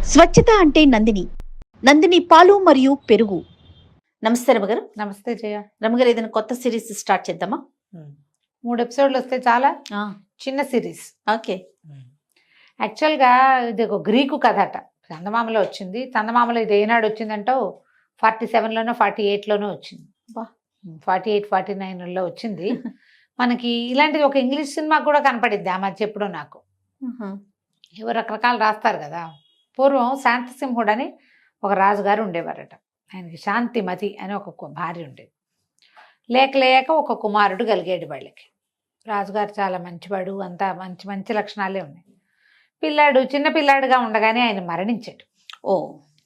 స్వచ్ఛత అంటే నందిని. నందిని పాలు మరియు పెరుగు. నమస్తే రమగారు. నమస్తే జయ. రమగారు, ఏదైనా కొత్త సిరీస్ స్టార్ట్ చేద్దామా? 3 ఎపిసోడ్లు వస్తే చాలా. ఆ, చిన్న సిరీస్. ఓకే. యాక్చువల్గా ఇది ఒక గ్రీకు కథ అట. చందమామలో వచ్చింది. చందమామలో ఇది ఏనాడు వచ్చిందంటో 47లోనో 48లోనో వచ్చింది. బా. 48, 49లో వచ్చింది. మనకి ఇలాంటిది ఒక ఇంగ్లీష్ సినిమా కూడా కనపడిద్ది ఆ మధ్య ఎప్పుడో నాకు. ఎవరు రకరకాలు రాస్తారు కదా. పూర్వం శాంతసింహుడు అని ఒక రాజుగారు ఉండేవారట. ఆయనకి శాంతిమతి అని ఒక భార్య ఉండేది. లేక లేక ఒక కుమారుడు కలిగాడు వాళ్ళకి. రాజుగారు చాలా మంచివాడు, అంతా మంచి మంచి లక్షణాలే ఉన్నాయి. చిన్న పిల్లాడుగా ఉండగానే ఆయన మరణించాడు. ఓ.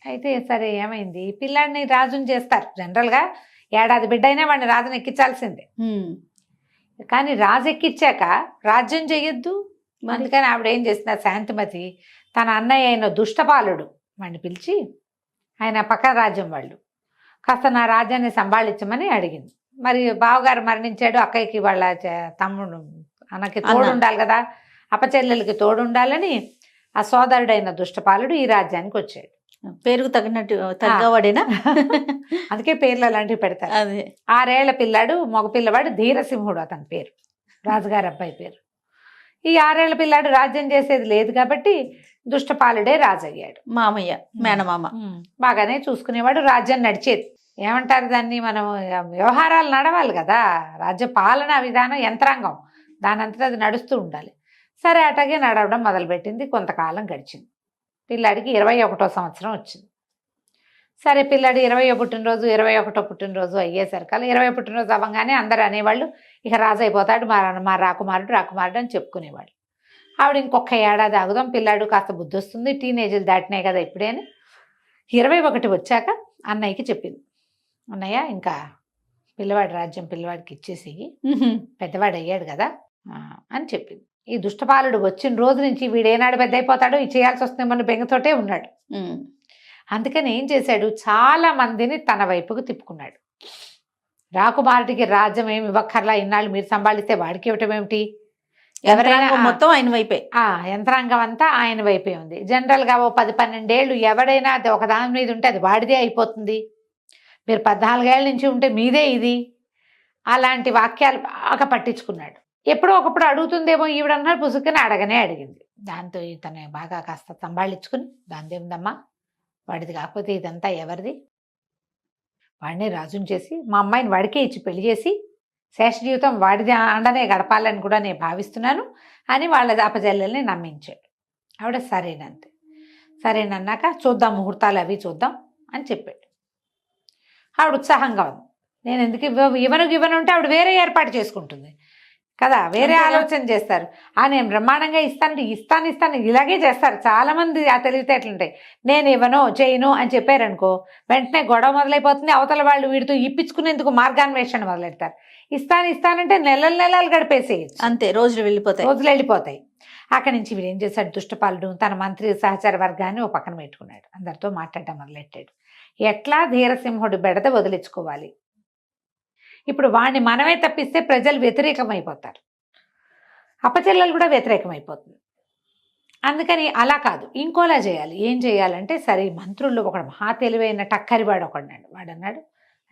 అయితే సరే ఏమైంది, పిల్లాడిని రాజుని చేస్తారు జనరల్గా. ఏడాది బిడ్డ అయినా వాడిని రాజుని ఎక్కించాల్సిందే. కానీ రాజు ఎక్కించాక రాజ్యం చెయ్యొద్దు. అందుకని ఆవిడ ఏం చేస్తున్నారు, శాంతిమతి తన అన్నయ్య అయిన దుష్టపాలుడు వాడిని పిలిచి, ఆయన పక్క రాజ్యం వాళ్ళు, కాస్త నా రాజ్యాన్ని సంభాళించమని అడిగింది. మరి బావగారు మరణించాడు, అక్కయ్యకి వాళ్ళ తమ్ముడు అన్నకి తోడు ఉండాలి కదా, అపచెల్లెలకి తోడు ఉండాలని ఆ సోదరుడైన దుష్టపాలుడు ఈ రాజ్యానికి వచ్చాడు. పేరుకు తగినట్టు తగ్గవాడేనా? అందుకే పేర్లు అలాంటివి పెడతారు. అదే. 6 ఏళ్ల పిల్లాడు, మగ పిల్లవాడు ధీరసింహుడు అతని పేరు, రాజుగారి అబ్బాయి పేరు. ఈ 6 ఏళ్ల పిల్లాడు రాజ్యం చేసేది లేదు కాబట్టి దుష్టపాలుడే రాజయ్యాడు. మామయ్య, మేనమామ బాగానే చూసుకునేవాడు. రాజ్యం నడిచేది. ఏమంటారు దాన్ని, మనం వ్యవహారాలు నడవాలి కదా. రాజ్య పాలనా విధానం యంత్రాంగం, దానంతటా అది నడుస్తూ ఉండాలి. సరే అట్లాగే నడవడం మొదలుపెట్టింది. కొంతకాలం గడిచింది. పిల్లాడికి 21వ సంవత్సరం వచ్చింది. సరే పిల్లాడి 21వ పుట్టినరోజు అయ్యేసరికల్లా, 20వ పుట్టినరోజు అవ్వగానే అందరూ అనేవాళ్ళు, ఇక రాజు అయిపోతాడు మా రాకుమారుడు అని చెప్పుకునేవాళ్ళు. ఆవిడ ఇంకొక ఏడాది ఆగుదాం, పిల్లాడు కాస్త బుద్ధి వస్తుంది, టీనేజీలు దాటినాయి కదా ఇప్పుడే అని 21 వచ్చాక అన్నయ్యకి చెప్పింది. అన్నయ్య, ఇంకా పిల్లవాడి రాజ్యం పిల్లవాడికి ఇచ్చేసి, పెద్దవాడు అయ్యాడు కదా అని చెప్పింది. ఈ దుష్టపాలుడు వచ్చిన రోజు నుంచి వీడేనాడు పెద్ద అయిపోతాడో ఇది చేయాల్సి వస్తుందేమో బెంగతోటే ఉన్నాడు. అందుకని ఏం చేశాడు, చాలా మందిని తన వైపుకు తిప్పుకున్నాడు. రాకుమారుడికి రాజ్యం ఏమి ఇవ్వక్కర్లా, ఇన్నాళ్ళు మీరు సంభాళిస్తే వాడికి ఇవ్వటం ఏమిటి, ఎవరైనా మొత్తం ఆయన వైపే, యంత్రాంగం అంతా ఆయన వైపే ఉంది. జనరల్గా ఓ 10-12 ఏళ్ళు ఎవడైనా అది ఒక దాని మీద ఉంటే అది వాడిదే అయిపోతుంది, మీరు 14 ఏళ్ళ నుంచి ఉంటే మీదే ఇది, అలాంటి వాక్యాలు బాగా పట్టించుకున్నాడు. ఎప్పుడో ఒకప్పుడు అడుగుతుందేమో ఈవిడన్నారు, పుసుకుని అడిగింది. దాంతో ఇతను బాగా కాస్త సంభాళించుకుని, దాందేముందమ్మా, వాడిది కాకపోతే ఇదంతా ఎవరిది, వాడిని రాజుని చేసి మా అమ్మాయిని వాడికే ఇచ్చి పెళ్లి చేసి శేష జీవితం వాడిది అండనే గడపాలని కూడా నేను భావిస్తున్నాను అని వాళ్ళ అపజల్లెల్ని నమ్మించాడు. ఆవిడ సరేనంతే. సరేనన్నాక చూద్దాం, ముహూర్తాలు అవి చూద్దాం అని చెప్పాడు. ఆవిడ ఉత్సాహంగా ఉంది. నేను ఎందుకు ఇవ్వను ఉంటే ఆవిడ వేరే ఏర్పాటు చేసుకుంటుంది కదా, వేరే ఆలోచన చేస్తారు. నేను బ్రహ్మాండంగా ఇస్తాను ఇలాగే చేస్తారు చాలామంది. ఆ తెలివితేటలుంటాయి. నేను ఇవ్వను చేయను అని చెప్పారనుకో, వెంటనే గొడవ మొదలైపోతుంది. అవతల వాళ్ళు వీడితో ఇప్పించుకునేందుకు మార్గాన్వేషణ మొదలెడతారు. ఇస్తానంటే నెలలు గడిపేసేయచ్చు, అంతే. రోజులు వెళ్ళిపోతాయి. అక్కడి నుంచి వీడు ఏం చేశాడు, దుష్టపాలుడు తన మంత్రి సహచర వర్గాన్ని ఓ పక్కన పెట్టుకున్నాడు. అందరితో మాట్లాడటం మొదలెట్టాడు. ఎట్లా ధీరసింహుడి బెడద వదిలించుకోవాలి, ఇప్పుడు వాడిని మనమే తప్పిస్తే ప్రజలు వ్యతిరేకమైపోతారు, అపచెల్లెలు కూడా వ్యతిరేకమైపోతుంది. అందుకని అలా కాదు, ఇంకోలా చేయాలి. ఏం చేయాలంటే, సరే మంత్రుల్లో ఒకడు మహా తెలివైన టక్కరివాడు ఒకడున్నాడు. వాడన్నాడు,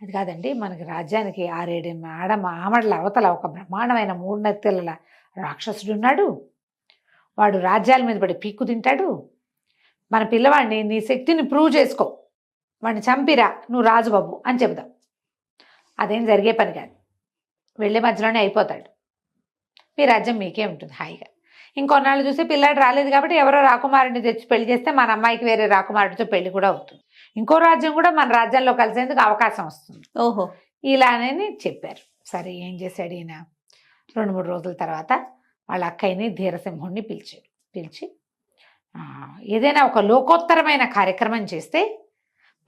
అది కాదండి, మనకి రాజ్యానికి 6-7 ఆమడల అవతల ఒక బ్రహ్మాండమైన 3 నెత్తెల రాక్షసుడు ఉన్నాడు. వాడు రాజ్యాల మీద పడి పీక్కు తింటాడు. మన పిల్లవాడిని నీ శక్తిని ప్రూవ్ చేసుకో, వాడిని చంపిరా, నువ్వు రాజుబాబు అని చెబుదాం. అదేం జరిగే పని కాదు, వెళ్ళే మధ్యలోనే అయిపోతాడు. మీ రాజ్యం మీకే ఉంటుంది హాయిగా. ఇంకొన్నాళ్ళు చూసి పిల్లాడు రాలేదు కాబట్టి ఎవరో రాకుమారుడిని తెచ్చి పెళ్లి చేస్తే మన అమ్మాయికి వేరే రాకుమారుడితో పెళ్లి కూడా అవుతుంది. ఇంకో రాజ్యం కూడా మన రాజ్యంలో కలిసేందుకు అవకాశం వస్తుంది. ఓహో, ఇలానే చెప్పారు. సరే ఏం చేశాడు ఈయన, 2-3 రోజుల తర్వాత వాళ్ళ అక్కయ్యని ధీరసింహుడిని పిలిచి ఏదైనా ఒక లోకోత్తరమైన కార్యక్రమం చేస్తే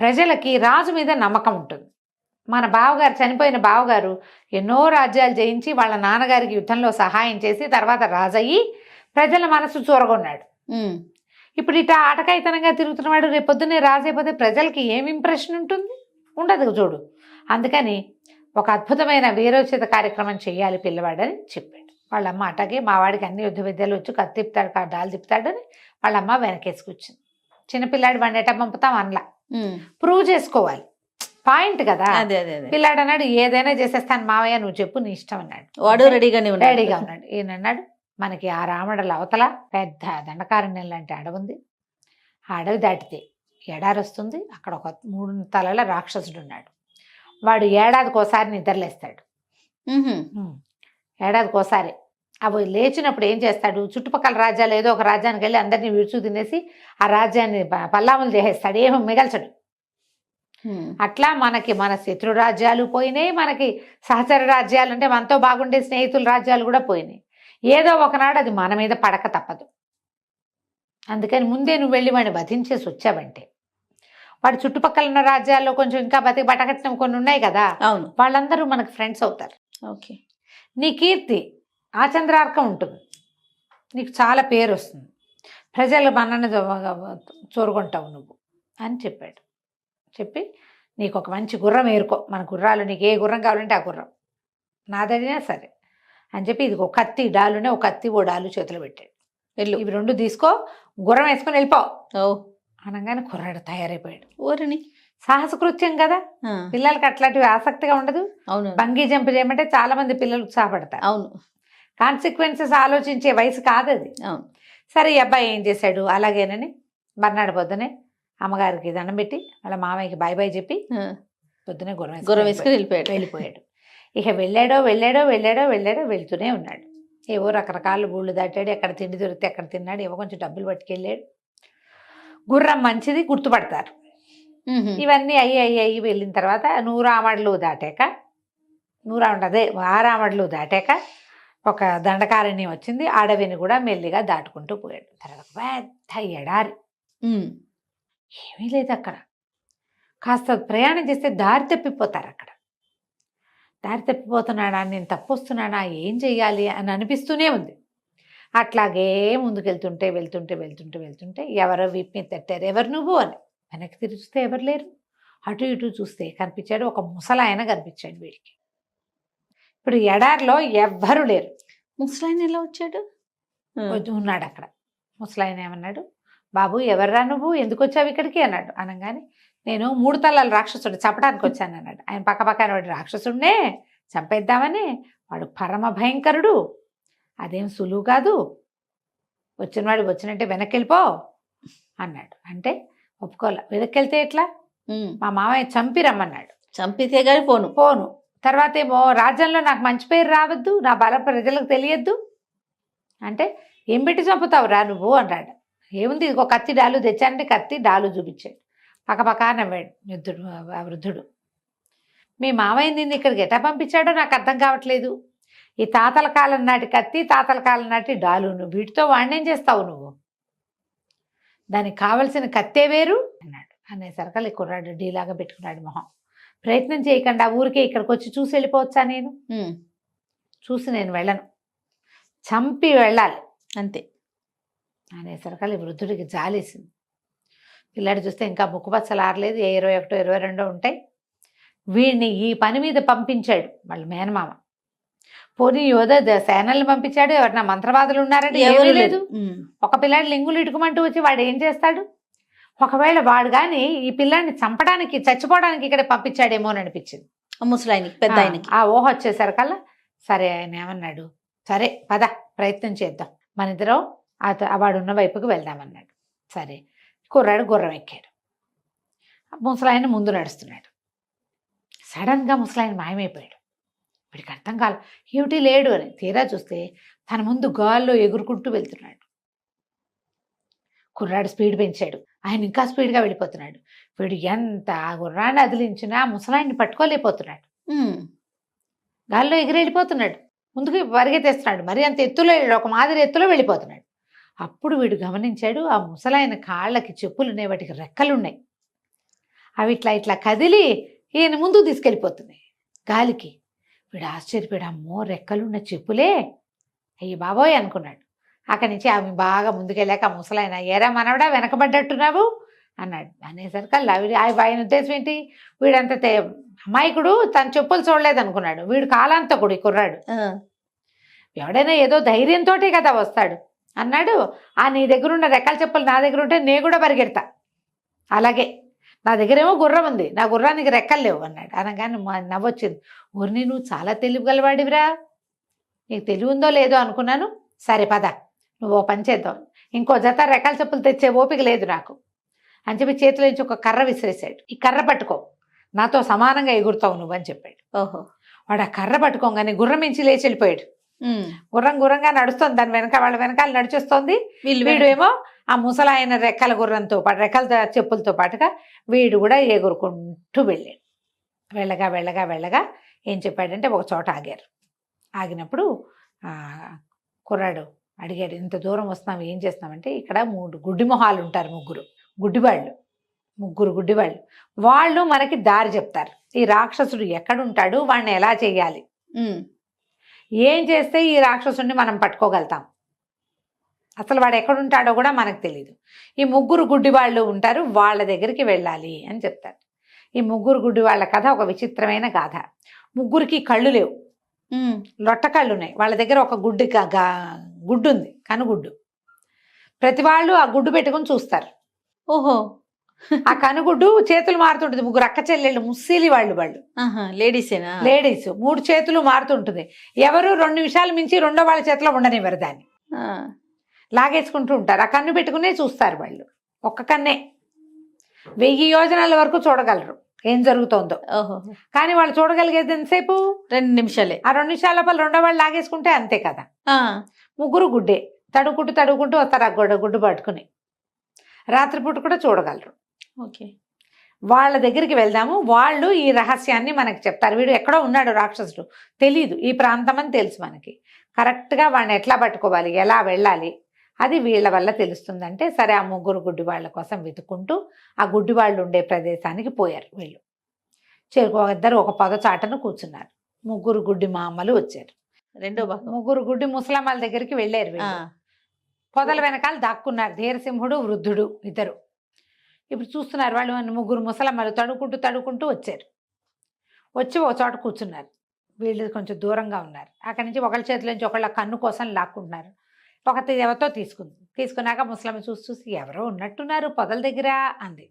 ప్రజలకి రాజు మీద నమ్మకం ఉంటుంది. మన బావగారు, చనిపోయిన బావగారు ఎన్నో రాజ్యాలు జయించి వాళ్ళ నాన్నగారికి యుద్ధంలో సహాయం చేసి తర్వాత రాజయ్యి ప్రజల మనసు చూరగొన్నాడు. ఇప్పుడు ఇట్లా ఆటకాయితనంగా తిరుగుతున్నవాడు రేపొద్దునే రాజు అయిపోతే ప్రజలకి ఏం ఇంప్రెషన్ ఉంటుంది, ఉండదు చూడు. అందుకని ఒక అద్భుతమైన వీరోచిత కార్యక్రమం చేయాలి పిల్లవాడని చెప్పాడు. వాళ్ళమ్మ అటాగే మా వాడికి అన్ని యుద్ధ విద్యలు వచ్చు, కత్తి తిప్పుతాడు, డాలు తిప్పుతాడని వాళ్ళమ్మ వెనకేసుకొచ్చింది. చిన్నపిల్లాడు వాడిని ఎట్ట పంపుతాం అనలా. ప్రూవ్ చేసుకోవాలి, పాయింట్ కదా. అదే అదే అదే. పిల్లాడు అన్నాడు ఏదైనా చేసేస్తాను మావయ్య, నువ్వు చెప్పు, నీ ఇష్టం అన్నాడు. వాడు రెడీగానే రెడీగా ఉన్నాడు. ఈయన అన్నాడు మనకి ఆ రామడల అవతల పెద్ద దండకారణ్యం లాంటి అడవి ఉంది. ఆ అడవి దాటితే ఎడారి వస్తుంది. అక్కడ ఒక 3 తలల రాక్షసుడు ఉన్నాడు. వాడు ఏడాదికోసారి నిద్రలేస్తాడు. ఏడాదికోసారి అవి లేచినప్పుడు ఏం చేస్తాడు, చుట్టుపక్కల రాజ్యాలు ఏదో ఒక రాజ్యానికి వెళ్ళి అందరినీ విడుచు తినేసి ఆ రాజ్యాన్ని పల్లాములు చేసేస్తాడు, ఏమో మిగల్చడు. అట్లా మనకి మన శత్రు రాజ్యాలు పోయినాయి, మనకి సహచర రాజ్యాలు అంటే మనతో బాగుండే స్నేహితుల రాజ్యాలు కూడా పోయినాయి. ఏదో ఒకనాడు అది మన మీద పడక తప్పదు. అందుకని ముందే నువ్వు వెళ్ళి వాడిని వధించేసి వచ్చావంటే వాడు చుట్టుపక్కల ఉన్న రాజ్యాల్లో కొంచెం ఇంకా బతికి బట్టకట్టిన కొన్ని ఉన్నాయి కదా, అవును, వాళ్ళందరూ మనకు ఫ్రెండ్స్ అవుతారు. ఓకే, నీ కీర్తి ఆచంద్రార్కం ఉంటుంది, నీకు చాలా పేరు వస్తుంది, ప్రజలు మనల్ని చోరుకుంటావు నువ్వు అని చెప్పాడు. చెప్పి నీకు ఒక మంచి గుర్రం ఏరుకో, మన గుర్రాలు నీకు ఏ గుర్రం కావాలంటే ఆ గుర్రం నాదడినా సరే అని చెప్పి ఇది ఒక కత్తి డాలునే ఒక కత్తి ఓ డాలు చేతులు పెట్టాడు. వెళ్ళు ఇవి 2 తీసుకో, గుర్రం వేసుకొని వెళ్ళిపోవు అనగానే కుర్రాడు తయారైపోయాడు. ఊరిని సాహసకృత్యం కదా, పిల్లలకి అట్లాంటివి ఆసక్తిగా ఉండదు. అవును, బంగీ జంప్ చేయమంటే చాలా మంది పిల్లలు ఉత్సాహపడతారు. అవును, కాన్సిక్వెన్సెస్ ఆలోచించే వయసు కాదు అది. అవును. సరే ఈ అబ్బాయి ఏం చేశాడు, అలాగేనని మర్నాడు పొద్దునే అమ్మగారికి దండం పెట్టి వాళ్ళ మామయ్యకి బాయ్ బాయ్ చెప్పి పొద్దునే గుర్రం వేసుకుని వెళ్ళిపోయాడు. ఇక వెళ్ళాడో వెళ్తూనే ఉన్నాడు. ఏవో రకరకాల ఊళ్ళు దాటాడు, ఎక్కడ తిండి దొరికితే ఎక్కడ తిన్నాడు, ఏవో కొంచెం డబ్బులు పట్టుకెళ్ళాడు. గుర్రం మంచిది, గుర్తుపడతారు. ఇవన్నీ అయ్యి వెళ్ళిన తర్వాత 100 ఆమడలు దాటాక 6 ఆమడలు దాటాక ఒక దండకారణ్యం వచ్చింది. అడవిని కూడా మెల్లిగా దాటుకుంటూ పోయాడు. తర్వాత పెద్ద ఎడారి, ఏమీ లేదు అక్కడ. కాస్త ప్రయాణం చేస్తే దారి తప్పిపోతారు. అక్కడ దారి తప్పిపోతున్నాడా, నేను తప్పొస్తున్నానా, ఏం చెయ్యాలి అని అనిపిస్తూనే ఉంది. అట్లాగే వెళ్తుంటే ఎవరో వీపు మీద తట్టారు, ఎవరు నువ్వు అని. వెనక్కి తిరిగి చూస్తే ఎవరు లేరు. అటు ఇటు చూస్తే కనిపించాడు ఒక ముసలాయన కనిపించాడు వీడికి. ఇప్పుడు ఎడారిలో ఎవ్వరూ లేరు. ముసలాయన ఎలా వచ్చాడు? ఉన్నాడు అక్కడ. ముసలాయన ఏమన్నాడు, బాబు ఎవర్రా నువ్వు, ఎందుకు వచ్చావు ఇక్కడికి అన్నాడు. అనగానే నేను 3 తలల రాక్షసుడు చంపడానికి వచ్చాను అన్నాడు. ఆయన పక్కపక్కన వాడు రాక్షసుడినే చంపేద్దామని, వాడు పరమ భయంకరుడు, అదేం సులువు కాదు, వచ్చినవాడు వచ్చినట్టే వెనక్కి వెళ్ళిపో అన్నాడు. అంటే ఒప్పుకోలే. వెనక్కి వెళ్తే ఎట్లా, మా మామయ్య చంపి రమ్మన్నాడు. చంపితే కానీ పోను. తర్వాత ఏమో రాజ్యంలో నాకు మంచి పేరు రావద్దు, నా బలం ప్రజలకు తెలియద్దు అంటే ఏం పెట్టి చంపుతావు రా నువ్వు అన్నాడు. ఏముంది, ఇదిగో కత్తి డాలు తెచ్చానంటే కత్తి డాలు చూపించాడు. పక్కపక్క నవ్వాడు ఆ వృద్ధుడు. మీ మామయ్య నిన్ను ఇక్కడికి ఎట్టా పంపించాడో నాకు అర్థం కావట్లేదు. ఈ తాతల కాలం నాటి కత్తి, తాతల కాలం నాటి డాలు, నువ్వు వీటితో వాడినేం చేస్తావు నువ్వు, దానికి కావలసిన కత్తే వేరు అన్నాడు. అనేసరికి కుర్రాడు డీలాగా పెట్టుకున్నాడు మొహం. ప్రయత్నం చేయకుండా ఊరికే ఇక్కడికి వచ్చి చూసి వెళ్ళిపోవచ్చా, నేను చూసి నేను వెళ్ళను, చంపి వెళ్ళాలి అంతే అనేసరికి వృద్ధుడికి జాలేసింది. పిల్లాడు చూస్తే ఇంకా ముక్కుపచ్చలు ఆరలేదు, 21, 22 ఉంటాయి. వీడిని ఈ పని మీద పంపించాడు వాళ్ళ మేనమామ. పోనీ యోధ సేనల్ని పంపించాడు, ఎవరన్నా మంత్రవాదులు ఉన్నారంటే ఎవరు లేదు. ఒక పిల్లాడు లింగులు ఇటుకమంటూ వచ్చి వాడు ఏం చేస్తాడు. ఒకవేళ వాడు కానీ ఈ పిల్లాడిని చంపడానికి, చచ్చిపోవడానికి ఇక్కడ పంపించాడేమో అని అనిపించింది ముసలాయనకి, పెద్ద ఆయనకి. ఆ ఊహ వచ్చేసరికల్లా సరే ఆయన ఏమన్నాడు, సరే పద ప్రయత్నం చేద్దాం, మన ఇద్దరం వాడు ఉన్న వైపుకి వెళ్దామన్నాడు. సరే కుర్రాడు గుర్రం ఎక్కాడు. ముసలాయన ముందు నడుస్తున్నాడు. సడన్గా ముసలాయన మాయమైపోయాడు. వీడికి అర్థం కాదు ఏమిటి లేడు అని. తీరా చూస్తే తన ముందు గాల్లో ఎగురుకుంటూ వెళ్తున్నాడు. కుర్రాడు స్పీడ్ పెంచాడు, ఆయన ఇంకా స్పీడ్గా వెళ్ళిపోతున్నాడు. వీడు ఎంత గుర్రాన్ని అదిలించినా ముసలాయన్ని పట్టుకోలేకపోతున్నాడు. గాల్లో ఎగిరి వెళ్ళిపోతున్నాడు, ముందుకు పరిగెత్తేస్తున్నాడు. మరి అంత ఎత్తులో, ఒక మాదిరి ఎత్తులో వెళ్ళిపోతున్నాడు. అప్పుడు వీడు గమనించాడు, ఆ ముసలాయన కాళ్ళకి చెప్పులు ఉన్నాయి, వాటికి రెక్కలున్నాయి. అవి ఇట్లా కదిలి ఈయన ముందుకు తీసుకెళ్ళిపోతున్నాయి గాలికి. వీడు ఆశ్చర్యపోయాడు, అమ్మో రెక్కలున్న చెప్పులే, అయ్యి బాబోయ్ అనుకున్నాడు. అక్కడి నుంచి ఆమె బాగా ముందుకెళ్ళాక ఆ ముసలాయన, ఏరా మనవడా వెనకబడ్డట్టున్నావు అన్నాడు. అనేసరికి ఆయన ఉద్దేశం ఏంటి, వీడంత అమాయకుడు, తన చెప్పులు చూడలేదు అనుకున్నాడు. వీడు కాలాంతకుడు ఈ కుర్రాడు. ఎవడైనా ఏదో ధైర్యంతో కదా వస్తాడు అన్నాడు. నీ దగ్గర ఉన్న రెక్కల చెప్పులు నా దగ్గర ఉంటే నేను కూడా పరిగెడతా అలాగే నా దగ్గరేమో గుర్రం ఉంది, నా గుర్రానికి రెక్కలు లేవు అన్నాడు. అనగానే నవ్వొచ్చింది. ఊరిని నువ్వు చాలా తెలివిగలవాడివిరా, నీకు తెలివి ఉందో లేదో అనుకున్నాను. సరే పద, నువ్వు ఓ పని చేద్దాం, ఇంకో జత రెక్కల చెప్పులు తెచ్చే ఓపిక లేదు నాకు అని చెప్పి చేతిలో నుంచి ఒక కర్ర విసిరేసాడు. ఈ కర్ర పట్టుకో, నాతో సమానంగా ఎగురుతావు నువ్వు అని చెప్పాడు. ఓహో. వాడు ఆ కర్ర పట్టుకోగానే గుర్రం మించి లేచి వెళ్ళిపోయాడు. గుర్రంగా నడుస్తుంది, దాని వెనక వాళ్ళ వెనకాల నడిచేస్తోంది. వీడు ఏమో ఆ ముసలాయన రెక్కల గుర్రంతో పాటు రెక్కల చెప్పులతో పాటుగా వీడు కూడా ఎగురుకుంటూ వెళ్ళాడు. వెళ్ళగా ఏం చెప్పాడంటే ఒక చోట ఆగారు. ఆగినప్పుడు కుర్రాడు అడిగాడు, ఇంత దూరం వస్తున్నాం ఏం చేస్తున్నామంటే ఇక్కడ 3 గుడ్డి మొహాలు ఉంటారు, ముగ్గురు గుడ్డివాళ్ళు. వాళ్ళు మనకి దారి చెప్తారు. ఈ రాక్షసుడు ఎక్కడుంటాడు, వాడిని ఎలా చేయాలి, ఏం చేస్తే ఈ రాక్షసుడిని మనం పట్టుకోగలుగుతాం, అసలు వాడు ఎక్కడుంటాడో కూడా మనకు తెలియదు. ఈ 3 గుడ్డి వాళ్ళు ఉంటారు, వాళ్ళ దగ్గరికి వెళ్ళాలి అని చెప్తారు. ఈ 3 గుడ్డి వాళ్ళ కథ ఒక విచిత్రమైన గాథ. 3కి కళ్ళు లేవు, లొట్ట కళ్ళు ఉన్నాయి. వాళ్ళ దగ్గర ఒక గుడ్డు ఉంది, కనుగుడ్డు. ప్రతి వాళ్ళు ఆ గుడ్డు పెట్టుకుని చూస్తారు. ఓహో. ఆ కనుగుడ్డు చేతులు మారుతుంటుంది. 3 అక్క చెల్లెళ్ళు, ముస్సిలి వాళ్ళు లేడీసేనా? లేడీస్. 3 చేతులు మారుతుంటుంది. ఎవరు 2 నిమిషాలు మించి రెండో వాళ్ళ చేతిలో ఉండనివ్వరు, దాన్ని లాగేసుకుంటూ ఉంటారు. ఆ కన్ను పెట్టుకునే చూస్తారు వాళ్ళు. ఒక్క కన్నే 1000 యోజనాల వరకు చూడగలరు ఏం జరుగుతోందో. కానీ వాళ్ళు చూడగలిగేది ఎంతసేపు? 2 నిమిషాలే. ఆ 2 నిమిషాల లోపల రెండో వాళ్ళు లాగేసుకుంటే అంతే కదా. 3 గుడ్డే తడుకుంటూ వస్తారు ఆ గుడ్డు పట్టుకుని. రాత్రిపూట కూడా చూడగలరు. ఓకే, వాళ్ళ దగ్గరికి వెళ్దాము. వాళ్ళు ఈ రహస్యాన్ని మనకి చెప్తారు. వీడు ఎక్కడో ఉన్నాడు రాక్షసుడు, తెలీదు, ఈ ప్రాంతం అని తెలుసు మనకి. కరెక్ట్గా వాడిని ఎట్లా పట్టుకోవాలి, ఎలా వెళ్ళాలి, అది వీళ్ళ వల్ల తెలుస్తుందంటే సరే ఆ 3 గుడ్డి వాళ్ళ కోసం వెతుక్కుంటూ ఆ గుడ్డి వాళ్ళు ఉండే ప్రదేశానికి పోయారు. వీళ్ళు ఇద్దరు ఒక పొద చాటను కూర్చున్నారు. 3 గుడ్డి మామలు వచ్చారు. 3 గుడ్డి ముసలమ్మల దగ్గరికి వెళ్ళారు. వీళ్ళు పొదల వెనకాల దాక్కున్నారు. ధీరసింహుడు, వృద్ధుడు ఇద్దరు. ఇప్పుడు చూస్తున్నారు వాళ్ళు. 3 ముసలమ్మలు తడుకుంటూ వచ్చారు. వచ్చి ఒక చోట కూర్చున్నారు. వీళ్ళు కొంచెం దూరంగా ఉన్నారు. అక్కడి నుంచి ఒకళ్ళ చేతిలో నుంచి ఒకళ్ళ కన్ను కోసం లాక్కుంటున్నారు. ఒకటి ఎవరితో తీసుకున్నాక ముసలమ్మ చూసి ఎవరో ఉన్నట్టున్నారు పొదల దగ్గర అంది.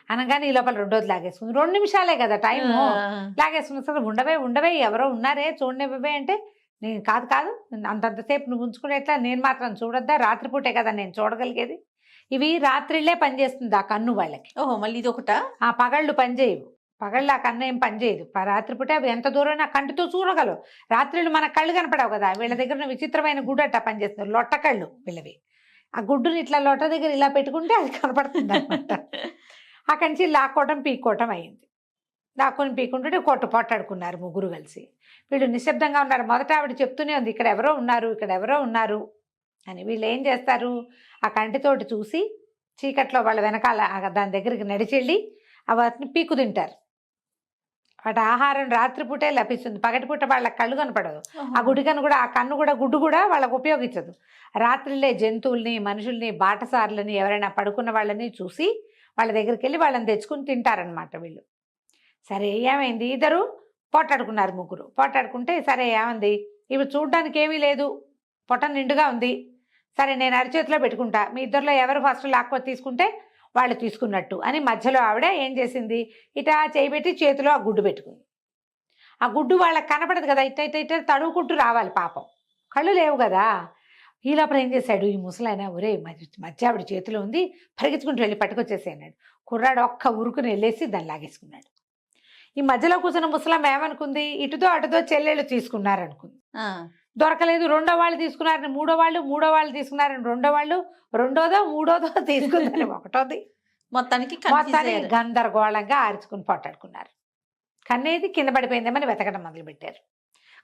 అనగానే ఈ లోపల రెండోది లాగేసుకుంది. 2 నిమిషాలే కదా టైము, లాగేసుకున్న సరే ఉండవే ఎవరో ఉన్నారే చూడనివ్వే అంటే, నేను కాదు అంతంతసేపు నువ్వు ఉంచుకునేట్లా నేను మాత్రం చూడొద్దా, రాత్రిపూటే కదా నేను చూడగలిగేది. ఇవి రాత్రిళ్ళే పనిచేస్తుంది ఆ కన్ను వాళ్ళకి. ఓహో, మళ్ళీ ఇది ఒకట. ఆ పగళ్ళు పనిచేయవు. పగళ్ళు ఆ కన్ను ఏం పనిచేయదు. రాత్రిపూట అవి ఎంత దూరం ఆ కంటితో చూడగలవు. రాత్రిళ్ళు మన కళ్ళు కనపడవు కదా. వీళ్ళ దగ్గర విచిత్రమైన గుడ్డు అట్ట పనిచేస్తుంది, లొట్ట కళ్ళు వీళ్ళవి. ఆ గుడ్డుని ఇట్లా లొట్ట దగ్గర ఇలా పెట్టుకుంటే అది కనపడుతుంది అనమాట. అక్కడి నుంచి లాక్కోవటం పీక్కోవటం అయింది. లాక్కొని పీక్కుంటుంటే పొట్టాడుకున్నారు 3 కలిసి. వీళ్ళు నిశ్శబ్దంగా ఉన్నారు. మొదట ఆవిడ చెప్తూనే ఉంది, ఇక్కడ ఎవరో ఉన్నారు అని. వీళ్ళు ఏం చేస్తారు, ఆ కంటితోటి చూసి చీకట్లో వాళ్ళ వెనకాల దాని దగ్గరికి నడిచెళ్ళి వాటిని పీకు తింటారు. వాటి ఆహారం రాత్రిపూటే లభిస్తుంది, పగటిపూట వాళ్ళ కళ్ళు కనపడదు. ఆ కన్ను కూడా గుడ్డు కూడా వాళ్ళకు ఉపయోగించదు. రాత్రిలే జంతువుల్ని, మనుషుల్ని, బాటసారులని, ఎవరైనా పడుకున్న వాళ్ళని చూసి వాళ్ళ దగ్గరికి వెళ్ళి వాళ్ళని తెచ్చుకుని తింటారనమాట వీళ్ళు. సరే ఏమైంది, ఇద్దరు పోటాడుకున్నారు. 3 పోటాడుకుంటే సరే ఏమంది, ఇవి చూడ్డానికి ఏమీ లేదు, పొట్ట నిండుగా ఉంది, సరే నేను అరిచేతిలో పెట్టుకుంటా, మీ ఇద్దరిలో ఎవరు ఫస్ట్ లాక్కొని తీసుకుంటే వాళ్ళు తీసుకున్నట్టు అని మధ్యలో ఆవిడ ఏం చేసింది, ఇటా చేయబెట్టి చేతిలో ఆ గుడ్డు పెట్టుకుంది. ఆ గుడ్డు వాళ్ళకి కనపడదు కదా, ఇట్ట తడువుకుంటూ రావాలి, పాపం కళ్ళు లేవు కదా. ఈ లోపల ఏం చేశాడు ఈ ముసలాయన, ఒరే మధ్య ఆవిడ చేతిలో ఉంది, పరిగెత్తుకుంటూ వెళ్ళి పట్టుకొచ్చేసి అన్నాడు. కుర్రాడు ఒక్క ఉరుకుని వెళ్ళేసి దాన్ని లాగేసుకున్నాడు. ఈ మధ్యలో కూర్చున్న ముసలమ్మ ఏమనుకుంది, ఇటుతో అటుతో చెల్లెళ్ళు తీసుకున్నారనుకుంది. దొరకలేదు. రెండో వాళ్ళు తీసుకున్నారని మూడో వాళ్ళు తీసుకున్నారని రెండోదో మూడోదో తీసుకున్నారు. ఒకటోది మొత్తానికి గందరగోళంగా ఆర్చుకుని పొట్టాడుకున్నారు. కన్నేది కింద పడిపోయిందేమని వెతకడం మొదలుపెట్టారు.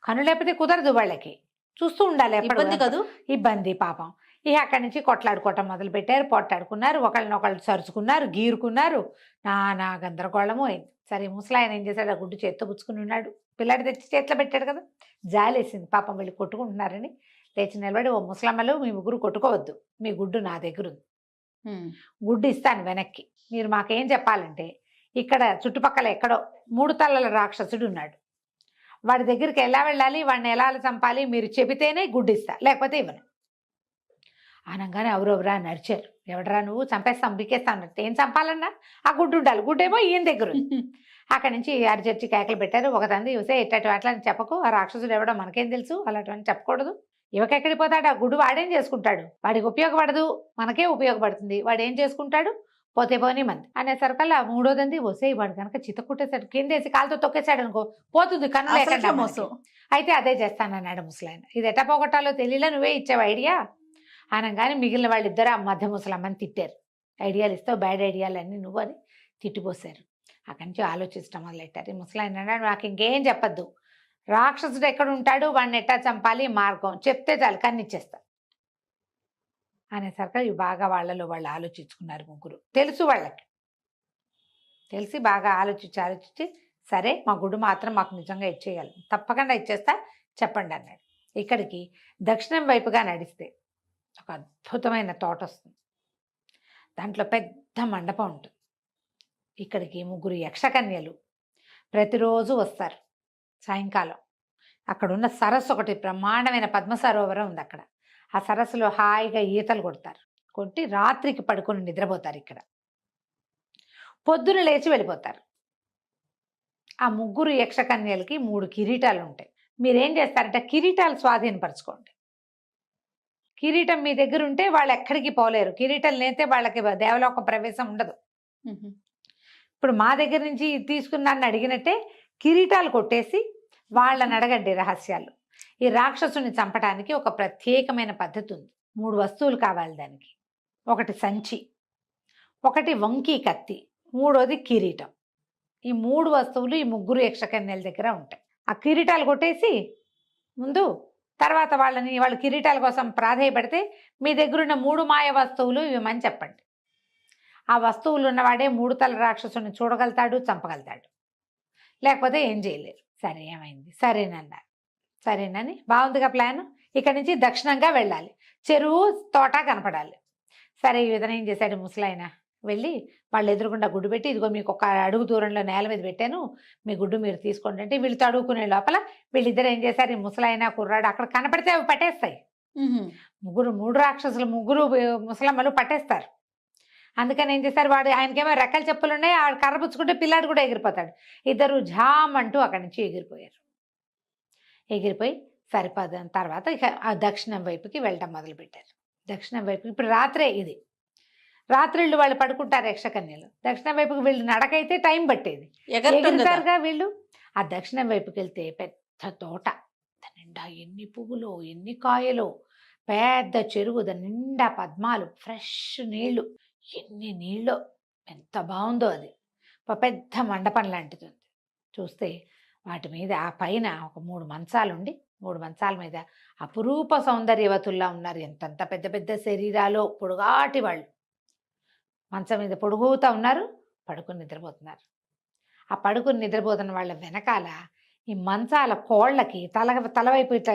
కన్ను లేకపోతే కుదరదు వాళ్ళకి, చూస్తూ ఉండాలి. ఇబ్బంది పాపం. ఇక అక్కడి నుంచి కొట్లాడుకోవటం మొదలుపెట్టారు. పొట్టాడుకున్నారు, ఒకళ్ళనొకళ్ళు సరుచుకున్నారు, గీరుకున్నారు. నానా గందరగోళము అయింది. సరే ముసలాయన ఏం చేశాడు, ఆ గుడ్డు చేత్తో పుచ్చుకుని ఉన్నాడు. పిల్లాడి తెచ్చి చేతిలో పెట్టాడు కదా, జాలేసింది పాపం. వీళ్ళు కొట్టుకుంటున్నారని లేచి నిలబడి, ఓ ముసలమ్మలు మీ 3 కొట్టుకోవద్దు, మీ గుడ్డు నా దగ్గర ఉంది, గుడ్డు ఇస్తాను వెనక్కి. మీరు మాకేం చెప్పాలంటే, ఇక్కడ చుట్టుపక్కల ఎక్కడో 3 తలల రాక్షసుడు ఉన్నాడు, వాడి దగ్గరికి ఎలా వెళ్ళాలి, వాడిని ఎలా చంపాలి మీరు చెబితేనే గుడ్డు ఇస్తా, లేకపోతే ఇవ్వను. అనగానే ఎవరెవరా నడిచారు. ఎవడరా నువ్వు, చంపేస్తాం బికేస్తాం అన్నట్టు. ఏం చంపాలన్నా ఆ గుడ్డు ఉండాలి, గుడ్డేమో ఈయన దగ్గర ఉంది. అక్కడి నుంచి అరిచర్చి కేకలు పెట్టారు. ఒక తండ్రి చూసే ఇట్టటి అట్లని చెప్పకు, ఆ రాక్షసుడు ఎవడో మనకేం తెలుసు, అలాంటివన్నీ చెప్పకూడదు. యువకెక్కడికి పోతాడు, ఆ గుడ్డు వాడేం చేసుకుంటాడు, వాడికి ఉపయోగపడదు, మనకే ఉపయోగపడుతుంది, వాడు ఏం చేసుకుంటాడు, పోతే పోనీ మంది అనేసరికల్లా మూడోదంది వసే వాడు కనుక చితకుట్టేశాడు, కిందేసి కాలుతో తొక్కేశాడు అనుకో పోతుంది కన్ను అసలు లేకుండా మోసం. మనకి. అయితే అదే చేస్తానన్నాడు ముసలాయన. ఇది ఎట్ట పోగొట్టాలో తెలియలే, నువ్వే ఇచ్చావు ఐడియా అనగానే మిగిలిన వాళ్ళిద్దరు ఆ మధ్య ముసలమ్మని తిట్టారు. ఐడియాలు ఇస్తావు, బ్యాడ్ ఐడియాలు అన్నీ నువ్వు అని తిట్టిపోసారు. అక్కడి నుంచి ఆలోచించడం మొదలెట్టారు. ఈ ముసలాయన అన్నాడు, నాకు ఇంకేం చెప్పద్దు, రాక్షసుడు ఎక్కడ ఉంటాడు, వాడిని ఎట్టా చంపాలి మార్గం చెప్తే చాలు కన్నిచ్చేస్తా అనేసరికి ఇవి బాగా వాళ్ళలో వాళ్ళు ఆలోచించుకున్నారు. ముగ్గురు తెలుసు వాళ్ళకి, తెలిసి బాగా ఆలోచించి సరే మా గుడి మాత్రం మాకు నిజంగా ఇచ్చేయాలి, తప్పకుండా ఇచ్చేస్తా చెప్పండి అన్నాడు. ఇక్కడికి దక్షిణం వైపుగా నడిస్తే ఒక అద్భుతమైన తోట వస్తుంది. దాంట్లో పెద్ద మండపం ఉంటుంది. ఇక్కడికి ముగ్గురు యక్షకన్యలు ప్రతిరోజు వస్తారు. సాయంకాలం అక్కడున్న సరస్సు ఒకటి బ్రహ్మాండమైన పద్మ సరోవరం ఉంది. అక్కడ ఆ సరస్సులో హాయిగా ఈతలు కొడతారు. కొట్టి రాత్రికి పడుకొని నిద్రపోతారు. ఇక్కడ పొద్దున లేచి వెళ్ళిపోతారు. ఆ ముగ్గురు యక్షకన్యలకి 3 కిరీటాలు ఉంటాయి. మీరేం చేస్తారంటే కిరీటాలు స్వాధీనపరచుకోండి. కిరీటం మీ దగ్గర ఉంటే వాళ్ళు ఎక్కడికి పోలేరు. కిరీటం లేతే వాళ్ళకి దేవలోక ప్రవేశం ఉండదు. ఇప్పుడు మా దగ్గర నుంచి తీసుకున్నాన్ని అడిగినట్టే కిరీటాలు కొట్టేసి వాళ్ళని అడగండి రహస్యాలు. ఈ రాక్షసుని చంపడానికి ఒక ప్రత్యేకమైన పద్ధతి ఉంది. 3 వస్తువులు కావాలి దానికి. ఒకటి సంచి, ఒకటి వంకీ కత్తి, మూడోది కిరీటం. ఈ 3 వస్తువులు ఈ ముగ్గురు యక్షకన్యల దగ్గర ఉంటాయి. ఆ కిరీటాలు కొట్టేసి ముందు తర్వాత వాళ్ళు కిరీటాల కోసం ప్రాధేయపడితే మీ దగ్గరున్న 3 మాయ వస్తువులు ఇవ్వమని చెప్పండి. ఆ వస్తువులు ఉన్నవాడే 3 తల రాక్షసుని చూడగలుగుతాడు, చంపగలుగుతాడు. లేకపోతే ఏం చేయలేరు. సరే ఏమైంది, సరేనన్నారు. సరేనని బాగుందిగా ప్లాన్. ఇక్కడి నుంచి దక్షిణంగా వెళ్ళాలి, చెరువు తోట కనపడాలి. సరే ఈ విధంగా ఏం చేశాడు ముసలాయన, వెళ్ళి వాళ్ళు ఎదురుకుండా గుడ్డు పెట్టి, ఇదిగో మీకు ఒక అడుగు దూరంలో నేల మీద పెట్టాను, మీ గుడ్డు మీరు తీసుకోండి అంటే వీళ్ళు తడుకునే లోపల వీళ్ళిద్దరు ఏం చేశారు, ఈ ముసలాయన కుర్రాడు అక్కడ కనపడితే అవి పట్టేస్తాయి. 3 రాక్షసులు, 3 ముసలమ్మలు పట్టేస్తారు. అందుకని ఏం చేశారు, వాడు ఆయనకేమో రెక్కల చెప్పులు ఉన్నాయి, ఆడు కర్ర పుచ్చుకుంటే పిల్లాడు కూడా ఎగిరిపోతాడు. ఇద్దరు ఝామ్ అంటూ అక్కడి నుంచి ఎగిరిపోయారు. ఎగిరిపోయి సరిపదని తర్వాత ఇక ఆ దక్షిణం వైపుకి వెళ్ళటం మొదలుపెట్టారు. దక్షిణం వైపుకి ఇప్పుడు రాత్రే, ఇది రాత్రిళ్ళు వాళ్ళు పడుకుంటారు యక్షకన్యలు. దక్షిణం వైపుకి వీళ్ళు నడకైతే టైం పట్టేది, ఎగురుతారుగా వీళ్ళు. ఆ దక్షిణం వైపుకి వెళ్తే పెద్ద తోట, దాని నిండా ఎన్ని పువ్వులు, ఎన్ని కాయలు, పెద్ద చెరువు, దాని నిండా పద్మాలు, ఫ్రెష్ నీళ్లు, ఎన్ని నీళ్ళు, ఎంత బాగుందో అది. పెద్ద మండపం లాంటిది ఉంది. చూస్తే వాటి మీద ఆ పైన ఒక 3 మంచాలుండి 3 మంచాల మీద అపురూప సౌందర్యవతుల్లా ఉన్నారు. ఎంతంత పెద్ద పెద్ద శరీరాలు, పొడుగాటి వాళ్ళు మంచం మీద పొడుగుతూ ఉన్నారు, పడుకుని నిద్రపోతున్నారు. ఆ పడుకుని నిద్రపోతున్న వాళ్ళ వెనకాల ఈ మంచాల కోళ్ళకి తలవైపు ఇట్లా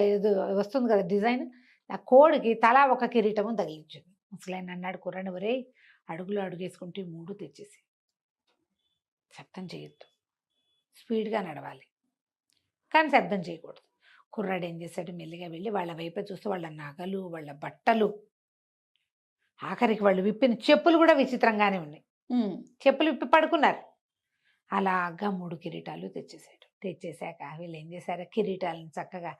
వస్తుంది కదా డిజైన్, ఆ కోడికి తలా ఒక కిరీటము తగిలించింది. ముసలాయన అన్నాడు, కుర్రాడు ఒరే అడుగులో అడుగేసుకుంటూ 3 తెచ్చేసి, శబ్దం చేయొద్దు, స్పీడ్గా నడవాలి కానీ శబ్దం చేయకూడదు. కుర్రాడు ఏం చేశాడు, మెల్లిగా వెళ్ళి వాళ్ళ వైపే చూస్తే వాళ్ళ నగలు, వాళ్ళ బట్టలు, ఆఖరికి వాళ్ళు విప్పిన చెప్పులు కూడా విచిత్రంగానే ఉన్నాయి. చెప్పులు విప్పి పడుకున్నారు. అలాగా 3 కిరీటాలు తెచ్చేసాడు. తెచ్చేసాక వీళ్ళు ఏం చేశారు, కిరీటాలను చక్కగా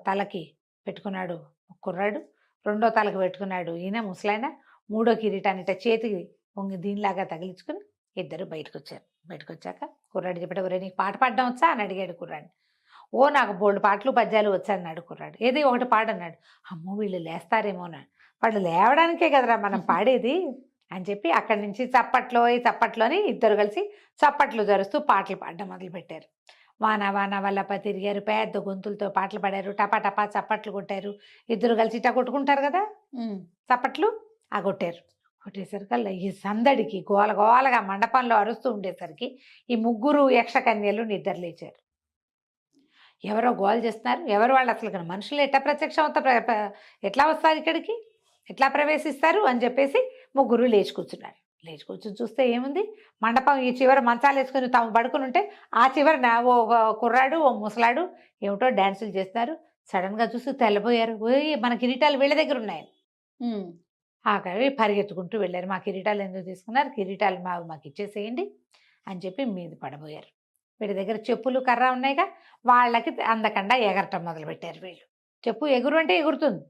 తలకి పెట్టుకున్నాడు కుర్రాడు, 2వ తలకి పెట్టుకున్నాడు ఈయన ముసలాయన, 3వ కిరీటాన్ని చేతికి పొంగి దీనిలాగా తగిలించుకుని ఇద్దరు బయటకు వచ్చారు. బయటకు వచ్చాక కుర్రాడు చెప్పాడు, ఒరే నీకు పాట పాడడం వచ్చా అని అడిగాడు కుర్రాడు. ఓ నాకు బోల్డ్ పాటలు పద్యాలు వచ్చాన్నాడు కుర్రాడు. ఏది ఒకటి పాడన్నాడు. అమ్మో వీళ్ళు లేస్తారేమో అన్నాడు. వాళ్ళు లేవడానికే కదరా మనం పాడేది అని చెప్పి అక్కడి నుంచి చప్పట్లోని ఇద్దరు కలిసి చప్పట్లు జరుస్తూ పాటలు పాడడం మొదలుపెట్టారు. వాన వాన వల్లప తిరిగారు, పెద్ద గొంతులతో పాటలు పాడారు, టపా టపా చప్పట్లు కొట్టారు. ఇద్దరు కలిసి ఇట్టా కొట్టుకుంటారు కదా చప్పట్లు, ఆ కొట్టారు. కొట్టేసరికల్లా ఈ సందడికి గోలగోలగా మండపంలో అరుస్తూ ఉండేసరికి ఈ 3 యక్షకన్యలు నిద్ర లేచారు. ఎవరో గోల చేస్తున్నారు, ఎవరు వాళ్ళు, అసలు మనుషులు ఎట్లా ప్రత్యక్షం అవుతా, ఎట్లా వస్తారు ఇక్కడికి, ఎట్లా ప్రవేశిస్తారు అని చెప్పేసి 3 లేచి కూర్చున్నారు. లేచి కూర్చుని చూస్తే ఏముంది, మండపం ఈ చివర మంచాలు వేసుకుని తాము పడుకుని ఉంటే ఆ చివరన ఓ కుర్రాడు, ఓ ముసలాడు ఏమిటో డ్యాన్సులు చేస్తున్నారు. సడన్గా చూసి తెల్లబోయారు. ఓయ్ మన కిరీటాలు వీళ్ళ దగ్గర ఉన్నాయి. ఉమ్. ఆఖరి పరిగెత్తుకుంటూ వెళ్ళారు. మా కిరీటాలు ఎందుకు తీసుకున్నారు, కిరీటాలు మాకు ఇచ్చేసేయండి అని చెప్పి మీద పడబోయారు. వీడి దగ్గర చెప్పులు కర్ర ఉన్నాయిగా, వాళ్ళకి అందకుండా ఎగరటం మొదలుపెట్టారు వీళ్ళు. చెప్పు ఎగురు అంటే ఎగురుతుంది,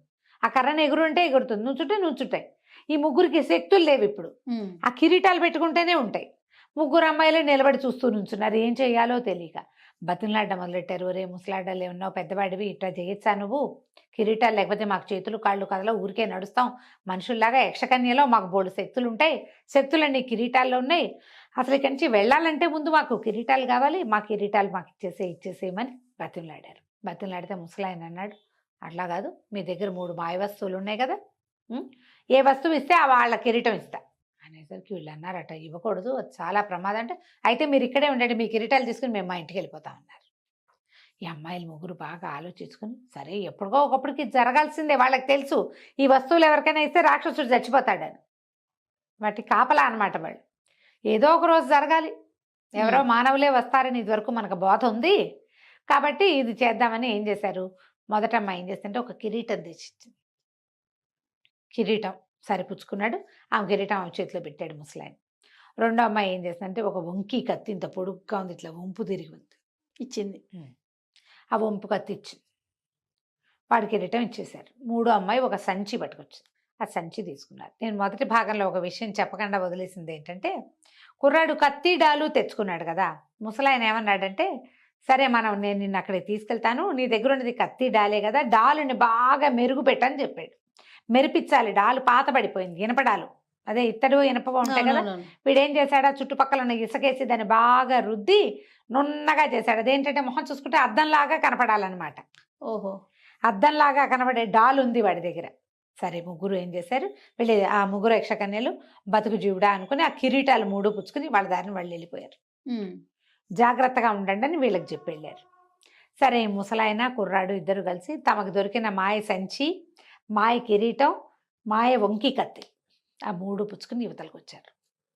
ఆ కర్రను ఎగురు అంటే ఎగురుతుంది, నుంచుంటే నుంచుంటాయి. ఈ ముగ్గురికి శక్తులు లేవు ఇప్పుడు. ఉమ్. ఆ కిరీటాలు పెట్టుకుంటేనే ఉంటాయి. ముగ్గురు అమ్మాయిలు నిలబడి చూస్తూ నుంచున్నారు, ఏం చేయాలో తెలియక. బతిమలాడ్డ మొదలెట్టారు. ఒరే ముసలాడ్డలు ఏమన్నావు, పెద్దవాడివి, ఇట్లా చేయొచ్చా నువ్వు, కిరీటాలు లేకపోతే మాకు చేతులు కాళ్ళు కదలా, ఊరికే నడుస్తాం మనుషుల్లాగా. యక్షకన్యలో మాకు బోల్డు శక్తులు ఉంటాయి, శక్తులన్నీ కిరీటాల్లో ఉన్నాయి. అసలు ఇక్కడి నుంచి వెళ్ళాలంటే ముందు మాకు కిరీటాలు కావాలి, మా కిరీటాలు మాకు ఇచ్చేసేయమని బతిమలాడారు. బతిమలాడితే ముసలాయన అన్నాడు, అట్లా కాదు, మీ దగ్గర 3 మాయ వస్తువులు ఉన్నాయి కదా, ఏ వస్తువు ఇస్తే వాళ్ళ కిరీటం ఇస్తా అనేసరికి వీళ్ళు అన్నారట, ఇవ్వకూడదు, అది చాలా ప్రమాదం. అంటే అయితే మీరు ఇక్కడే ఉండండి, మీ కిరీటాలు తీసుకుని మేము మా ఇంటికి వెళ్ళిపోతాం అన్నారు. ఈ అమ్మాయిలు ముగ్గురు బాగా ఆలోచించుకుని, సరే ఎప్పటికో ఒకప్పటికి జరగాల్సిందే, వాళ్ళకి తెలుసు ఈ వస్తువులు ఎవరికైనా ఇస్తే రాక్షసుడు చచ్చిపోతాడని. వాటి కాపలా అనమాట వాళ్ళు. ఏదో ఒక రోజు జరగాలి, ఎవరో మానవులే వస్తారని ఇదివరకు మనకు బోధ ఉంది కాబట్టి ఇది చేద్దామని ఏం చేశారు, మొదట అమ్మాయి ఏం చేస్తుంటే ఒక కిరీటం తెచ్చిచ్చింది. కిరీటం సరిపుచ్చుకున్నాడు, ఆమె కిరీటం ఆమె చేతిలో పెట్టాడు ముసలాయన. రెండో అమ్మాయి ఏం చేస్తుందంటే ఒక వంకి కత్తి, ఇంత పొడుగ్గా ఉంది, ఇట్లా వంపు తిరిగి ఉంది, ఇచ్చింది. ఆ వంపు కత్తి ఇచ్చింది, వాడి కిరీటం ఇచ్చేశారు. మూడో అమ్మాయి ఒక సంచి పట్టుకొచ్చింది, ఆ సంచి తీసుకున్నారు. నేను మొదటి భాగంలో ఒక విషయం చెప్పకుండా వదిలేసింది ఏంటంటే, కుర్రాడు కత్తి డాలు తెచ్చుకున్నాడు కదా, ముసలాయన ఏమన్నాడంటే, సరే నేను నిన్ను అక్కడికి తీసుకెళ్తాను, నీ దగ్గర ఉన్నది కత్తి డాలే కదా, డాలుని బాగా మెరుగు పెట్టని చెప్పాడు. మెరిపించాలి, డాలు పాత పడిపోయింది, ఇనపడాలు, అదే ఇత్తడు ఇనప ఉంటాయి కదా. వీడేం చేశాడా, చుట్టుపక్కల ఉన్న ఇసుకేసి దాన్ని బాగా రుద్ది నున్నగా చేశాడు. అదేంటంటే మొహం చూసుకుంటే అద్దంలాగా కనపడాలన్నమాట. ఓహో, అద్దంలాగా కనబడే డాల్ ఉంది వాడి దగ్గర. సరే ముగ్గురు ఏం చేశారు, వెళ్ళి ఆ ముగ్గురు యక్షకన్యలు బతుకు జీవుడా అనుకుని ఆ కిరీటాలు 3 పుచ్చుకుని వాళ్ళ దారిని వాళ్ళు వెళ్ళిపోయారు. జాగ్రత్తగా ఉండండి అని వీళ్ళకి చెప్పి వెళ్ళారు. సరే ముసలాయన కుర్రాడు ఇద్దరు కలిసి తమకు దొరికిన మాయ సంచి, మాయ కిరీటం, మాయ వంకి కత్తి, ఆ 3 పుచ్చుకుని యువతలకు వచ్చారు.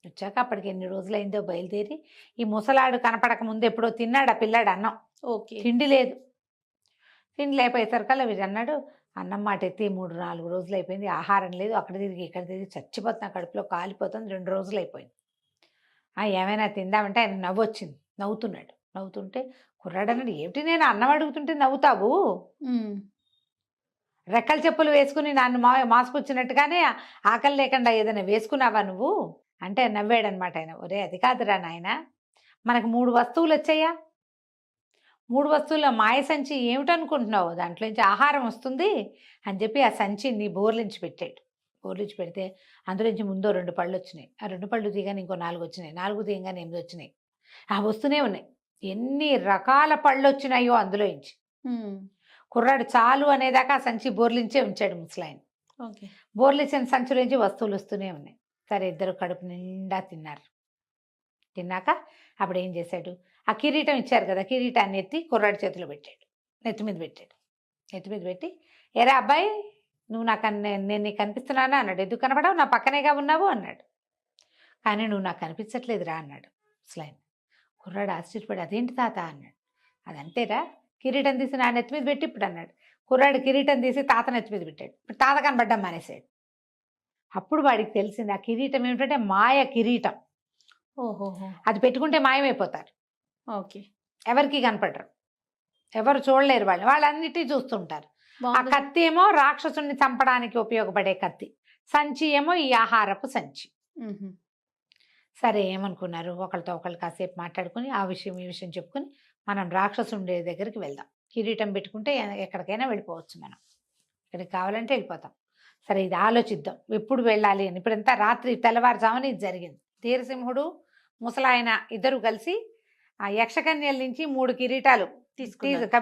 వచ్చాక అప్పటికి ఎన్ని రోజులైందో బయలుదేరి, ఈ ముసలాడు కనపడక ముందు ఎప్పుడో తిన్నాడు ఆ పిల్లాడు అన్నం. ఓకే, తిండి లేదు. తిండి లేకపోయేసరికల్లా వీడు అన్నాడు, అన్నం మాట ఎత్తి 3-4 రోజులు అయిపోయింది, ఆహారం లేదు, అక్కడ తిరిగి ఇక్కడ తిరిగి చచ్చిపోతున్నా, కడుపులో కాలిపోతుంది, 2 రోజులు అయిపోయింది. ఏమైనా తిందామంటే ఆయన నవ్వు వచ్చింది, నవ్వుతున్నాడు. నవ్వుతుంటే కుర్రాడు అన్నాడు, ఏమిటి నేను అన్నం అడుగుతుంటే నవ్వుతావు, రెక్కల చెప్పులు వేసుకుని నన్ను మాసుకొచ్చినట్టుగానే ఆకలి లేకుండా ఏదైనా వేసుకున్నావా నువ్వు అంటే నవ్వాడనమాట ఆయన. ఒరే అది కాదురా నాయన, మనకు 3 వస్తువులు వచ్చాయా, 3 వస్తువుల మాయ సంచి ఏమిటనుకుంటున్నావు, దాంట్లోంచి ఆహారం వస్తుంది అని చెప్పి ఆ సంచిని బోర్లించి పెట్టాడు. బోర్లించి పెడితే అందులోంచి ముందో 2 పళ్ళు వచ్చినాయి, ఆ 2 పళ్ళు తీయగానే ఇంకో 4 వచ్చినాయి, 4 తీయగానే 8 వచ్చినాయి, ఆ వస్తూనే ఉన్నాయి. ఎన్ని రకాల పళ్ళు వచ్చినాయో అందులోంచి. కుర్రాడు చాలు అనేదాకా ఆ సంచి బోర్లించే ఉంచాడు ముసలాయన. ఓకే, బోర్లించిన సంచులోంచి వస్తువులు వస్తూనే ఉన్నాయి. సరే ఇద్దరు కడుపు నిండా తిన్నారు. తిన్నాక అప్పుడు ఏం చేశాడు, ఆ కిరీటం ఇచ్చారు కదా, కిరీటాన్ని ఎత్తి కుర్రాడి చేతిలో పెట్టాడు, నెత్తి మీద పెట్టాడు. నెత్తి మీద పెట్టి, ఎరా అబ్బాయి నువ్వు నేను నీకు కనిపిస్తున్నానా అన్నాడు. ఎందుకు కనపడావు, నా పక్కనేగా ఉన్నావు అన్నాడు. కానీ నువ్వు నాకు కనిపించట్లేదురా అన్నాడు ముసలాయన. కుర్రాడు ఆశ్చర్యపడి, అదేంటి తాత అన్నాడు. అదంతేరా, కిరీటం తీసి నా నెత్తి మీద పెట్టి ఇప్పుడు అన్నాడు. కుర్రాడు కిరీటం తీసి తాత నెత్తి మీద పెట్టాడు. ఇప్పుడు తాత కనబడ్డం మానేశాడు. అప్పుడు వాడికి తెలిసింది ఆ కిరీటం ఏమిటంటే మాయ కిరీటం. ఓహోహో, అది పెట్టుకుంటే మాయమైపోతారు, ఓకే, ఎవరికి కనపడరు, ఎవరు చూడలేరు, వాళ్ళన్నిటి చూస్తుంటారు. ఆ కత్తి ఏమో రాక్షసుని చంపడానికి ఉపయోగపడే కత్తి, సంచి ఏమో ఈ ఆహారపు సంచి. సరే ఏమనుకున్నారు, ఒకరితో ఒకళ్ళు కాసేపు మాట్లాడుకుని ఆ విషయం ఈ విషయం చెప్పుకుని మనం రాక్షసుండే దగ్గరికి వెళ్దాం, కిరీటం పెట్టుకుంటే ఎక్కడికైనా వెళ్ళిపోవచ్చు, మనం ఎక్కడికి కావాలంటే వెళ్ళిపోతాం. సరే ఇది ఆలోచిద్దాం ఎప్పుడు వెళ్ళాలి అని. ఇప్పుడంతా రాత్రి తెల్లవారుజామున ఇది జరిగింది. ధీరసింహుడు ముసలాయన ఇద్దరు కలిసి ఆ యక్షకన్యల నుంచి 3 కిరీటాలు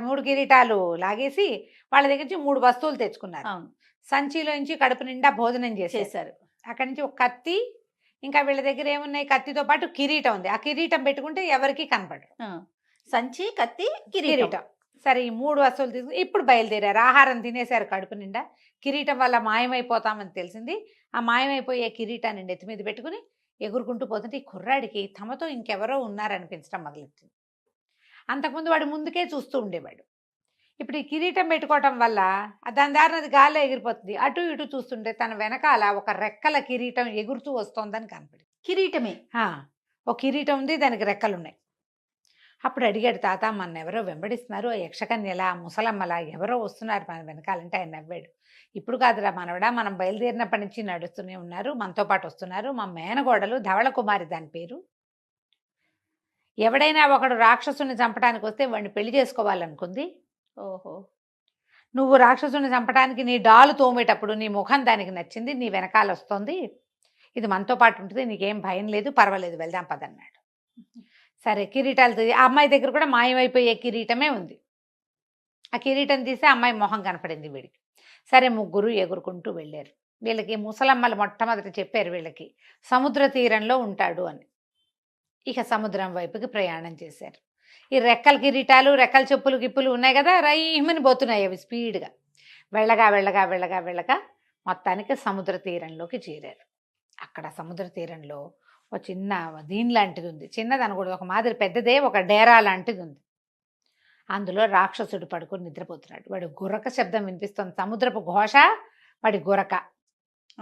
3 కిరీటాలు లాగేసి వాళ్ళ దగ్గర నుంచి 3 వస్తువులు తెచ్చుకున్నారు. సంచిలోంచి కడుపు నిండా భోజనం చేసేసారు. అక్కడి నుంచి ఒక కత్తి, ఇంకా వీళ్ళ దగ్గర ఏమున్నాయి, కత్తితో పాటు కిరీటం ఉంది. ఆ కిరీటం పెట్టుకుంటే ఎవరికి కనపడరు. సంచి, కత్తి, కిరీటం. సరే ఈ 3 వస్తువులు తీసుకుని ఇప్పుడు బయలుదేరారు. ఆహారం తినేశారు కడుపు నిండా. కిరీటం వల్ల మాయమైపోతామని తెలిసింది. ఆ మాయమైపోయే కిరీటాన్ని నెత్తి మీద పెట్టుకుని ఎగురుకుంటూ పోతుంటే ఈ కుర్రాడికి తమతో ఇంకెవరో ఉన్నారనిపించడం మొదలెట్టింది. అంతకుముందు వాడు ముందుకే చూస్తూ ఉండేవాడు. ఇప్పుడు ఈ కిరీటం పెట్టుకోవటం వల్ల దాని దారిన అది గాల్లో ఎగిరిపోతుంది. అటు ఇటు చూస్తుంటే తన వెనకాల ఒక రెక్కల కిరీటం ఎగురుతూ వస్తోందని కనపడింది. కిరీటమే. ఒక కిరీటం ఉంది, దానికి రెక్కలు ఉన్నాయి. అప్పుడు అడిగాడు, తాత మన ఎవరో వెంబడిస్తున్నారు, ఆ యక్షకన్యలా ముసలమ్మలా ఎవరో వస్తున్నారు మన వెనకాలంటే ఆయన నవ్వాడు. ఇప్పుడు కాదురా మనవడా, మనం బయలుదేరినప్పటి నుంచి నడుస్తూనే ఉన్నారు, మనతో పాటు వస్తున్నారు. మా మేనగోడలు ధవళ కుమారి దాని పేరు. ఎవడైనా ఒకడు రాక్షసుని చంపడానికి వస్తే వాడిని పెళ్లి చేసుకోవాలనుకుంది. ఓహో. నువ్వు రాక్షసుని చంపడానికి నీ డాలు తోమేటప్పుడు నీ ముఖం దానికి నచ్చింది, నీ వెనకాల వస్తుంది, ఇది మనతో పాటు ఉంటుంది, నీకేం భయం లేదు, పర్వాలేదు, వెళ్దాం పదన్నాడు. సరే కిరీటాలు ఆ అమ్మాయి దగ్గర కూడా మాయమైపోయే కిరీటమే ఉంది. ఆ కిరీటం తీసి అమ్మాయి మొహం కనపడింది వీడికి. సరే ముగ్గురు ఎగురుకుంటూ వెళ్ళారు. వీళ్ళకి ముసలమ్మలు మొట్టమొదటి చెప్పారు వీళ్ళకి సముద్ర తీరంలో ఉంటాడు అని. ఇక సముద్రం వైపుకి ప్రయాణం చేశారు. ఈ రెక్కల కిరీటాలు, రెక్కల చెప్పులు గిప్పులు ఉన్నాయి కదా, రైమని పోతున్నాయి అవి స్పీడ్గా. వెళ్ళగా వెళ్ళగా వెళ్ళగా వెళ్ళగా మొత్తానికి సముద్ర తీరంలోకి చేరారు. అక్కడ సముద్ర తీరంలో ఒక చిన్న దీని లాంటిది ఉంది, చిన్నది అనకూడదు, ఒక మాదిరి పెద్దదే, ఒక డేరా లాంటిది ఉంది. అందులో రాక్షసుడు పడుకొని నిద్రపోతున్నాడు. వాడు గురక శబ్దం వినిపిస్తుంది, సముద్రపు ఘోష, వాడి గురక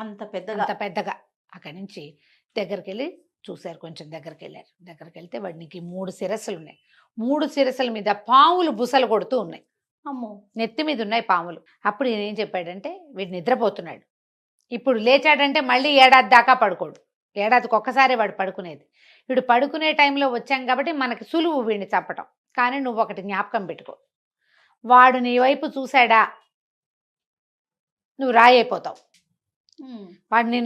అంత పెద్దగా. అక్కడి నుంచి దగ్గరికి వెళ్ళి చూశారు, కొంచెం దగ్గరికి వెళ్ళారు. దగ్గరికి వెళ్తే వాడికి 3 శిరస్సులు ఉన్నాయి. 3 శిరస్సుల మీద పాములు బుసలు కొడుతూ ఉన్నాయి. అమ్మో. నెత్తి మీద ఉన్నాయి పాములు. అప్పుడు ఈయన ఏం చెప్పాడంటే, వీడు నిద్రపోతున్నాడు, ఇప్పుడు లేచాడంటే మళ్ళీ ఏడాది దాకా పడుకోడు, ఏడాదికి ఒక్కసారి వాడు పడుకునేది. వీడు పడుకునే టైంలో వచ్చాం కాబట్టి మనకి సులువు వీడిని చంపటం. కానీ నువ్వు ఒకటి జ్ఞాపకం పెట్టుకో, వాడు నీ వైపు చూశాడా నువ్వు రాయైపోతావు. వాడిని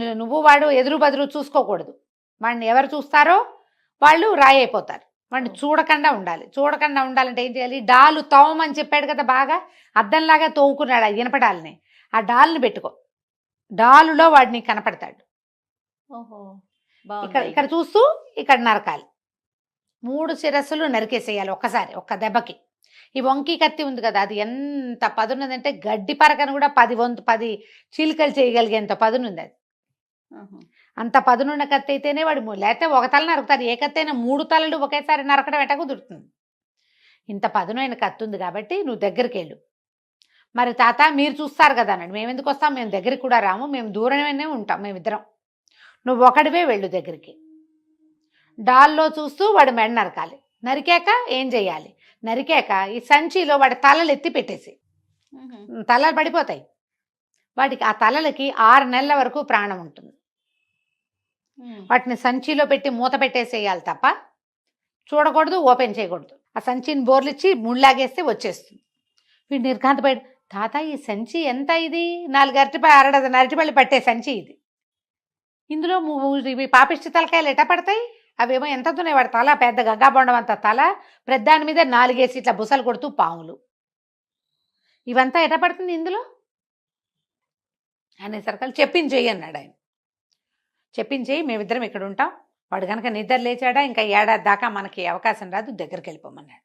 వాడు ఎదురు బదురు చూసుకోకూడదు. వాడిని ఎవరు చూస్తారో వాళ్ళు రాయైపోతారు. వాడిని చూడకుండా ఉండాలి. చూడకుండా ఉండాలంటే ఏం చేయాలి, డాలు తోమని చెప్పాడు కదా, బాగా అద్దంలాగా తోముకున్నాడు ఆ ఇనపడాలని, ఆ డాల్ని పెట్టుకో, డాలులో వాడిని కనపడతాడు. ఓహో. ఇక్కడ చూస్తూ ఇక్కడ నరకాలి. 3 శిరస్సులు నరికేసేయాలి ఒక్కసారి, ఒక్క దెబ్బకి. ఈ వంకి కత్తి ఉంది కదా, అది ఎంత పదునుందంటే గడ్డి పరకను కూడా 10 చీలికలు చేయగలిగేంత పదునుంది అది. అంత పదునున్న కత్తి అయితేనే వాడు, లేకపోతే ఒక తల నరుకుతారు. ఏ కత్తి అయినా 3 తలలు ఒకేసారి నరకడం ఎట్ట కుదురుతుంది. ఇంత పదునైన కత్తి ఉంది కాబట్టి నువ్వు దగ్గరికి వెళ్ళు. మరి తాత మీరు చూస్తారు కదా అన్నాడు. మేము ఎందుకు వస్తాం, మేము దగ్గరికి కూడా రాము, మేము దూరమే ఉంటాం మేమిద్దరం, నువ్వు ఒకడివే వెళ్ళు దగ్గరికి. డాల్లో చూస్తూ వాడు మెడ నరకాలి. నరికాక ఏం చెయ్యాలి, నరికాక ఈ సంచిలో వాడి తలలు ఎత్తి పెట్టేసి, తలలు పడిపోతాయి వాటికి. ఆ తలలకి 6 నెలల వరకు ప్రాణం ఉంటుంది. వాటిని సంచిలో పెట్టి మూత పెట్టేసేయాలి తప్ప చూడకూడదు, ఓపెన్ చేయకూడదు. ఆ సంచిని బోర్లిచ్చి ముళ్ళాగేస్తే వచ్చేస్తుంది. వీడు నిర్ఘాంతపడి, తాత ఈ సంచి ఎంత, ఇది 4 అరటిపళ్ళు పట్టే సంచి ఇది, ఇందులో ఇవి పాపిష్టి తలకాయలు ఎట్ట పడతాయి, అవేమో ఎంత ఉన్నాయి, వాడి తల పెద్ద గగ్గా బొండం అంత తల, ప్రధాని మీద 4 ఇట్లా బుసలు కొడుతూ పాములు, ఇవంతా ఎట్ట పడుతుంది ఇందులో అనేసరికలు. చెప్పించేయి అన్నాడు ఆయన. చెప్పించేయి, మేమిద్దరం ఇక్కడ ఉంటాం, వాడు కనుక నిద్ర లేచాడా ఇంకా ఏడాది దాకా మనకి అవకాశం రాదు, దగ్గరికి వెళ్ళిపోమన్నాడు.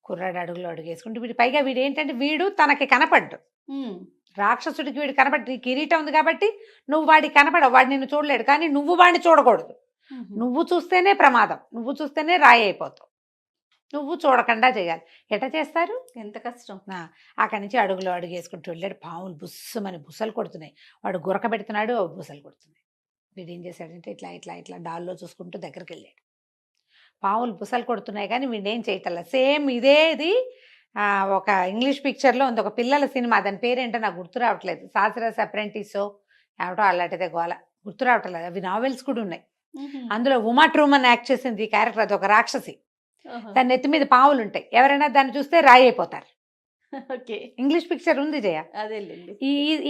కుర్రాడు అడుగులో అడుగేసుకుంటూ, వీడి పైగా వీడు ఏంటంటే వీడు తనకి కనపడ్డు, రాక్షసుడికి వీడు కనపడి, కిరీటం ఉంది కాబట్టి నువ్వు వాడికి కనపడవు, వాడు నిన్ను చూడలేడు. కానీ నువ్వు వాడిని చూడకూడదు, నువ్వు చూస్తేనే ప్రమాదం, నువ్వు చూస్తేనే రాయి అయిపోతావు, నువ్వు చూడకుండా చేయాలి. ఎట్ట చేస్తారు, ఎంత కష్టం. అక్కడి నుంచి అడుగులో అడుగేసుకుంటూ వెళ్ళాడు. పాములు బుస్సుమని బుసలు కొడుతున్నాయి, వాడు గురక పెడుతున్నాడు, బుసలు కొడుతున్నాయి. వీడు ఏం చేశాడంటే ఇట్లా ఇట్లా ఇట్లా డాల్లో చూసుకుంటూ దగ్గరికి వెళ్ళాడు. పాములు బుసలు కొడుతున్నాయి కానీ వీడేం చేయటల్లా. సేమ్ ఇదేది ఒక ఇంగ్లీష్ పిక్చర్లో ఉంది, ఒక పిల్లల సినిమా, దాని పేరేంటో నాకు గుర్తు రావట్లేదు, సాసరస్ అప్రెంటిసో ఏమిటో అలాంటిదే గోల, గుర్తు రావట్లేదు. అవి నావెల్స్ కూడా ఉన్నాయి. అందులో ఉమా ట్రూమన్ యాక్ట్ చేసింది ఈ క్యారెక్టర్, అది ఒక రాక్షసి, దాని నెత్తి మీద పాములు ఉంటాయి, ఎవరైనా దాన్ని చూస్తే రాయి అయిపోతారు. ఇంగ్లీష్ పిక్చర్ ఉంది జయ,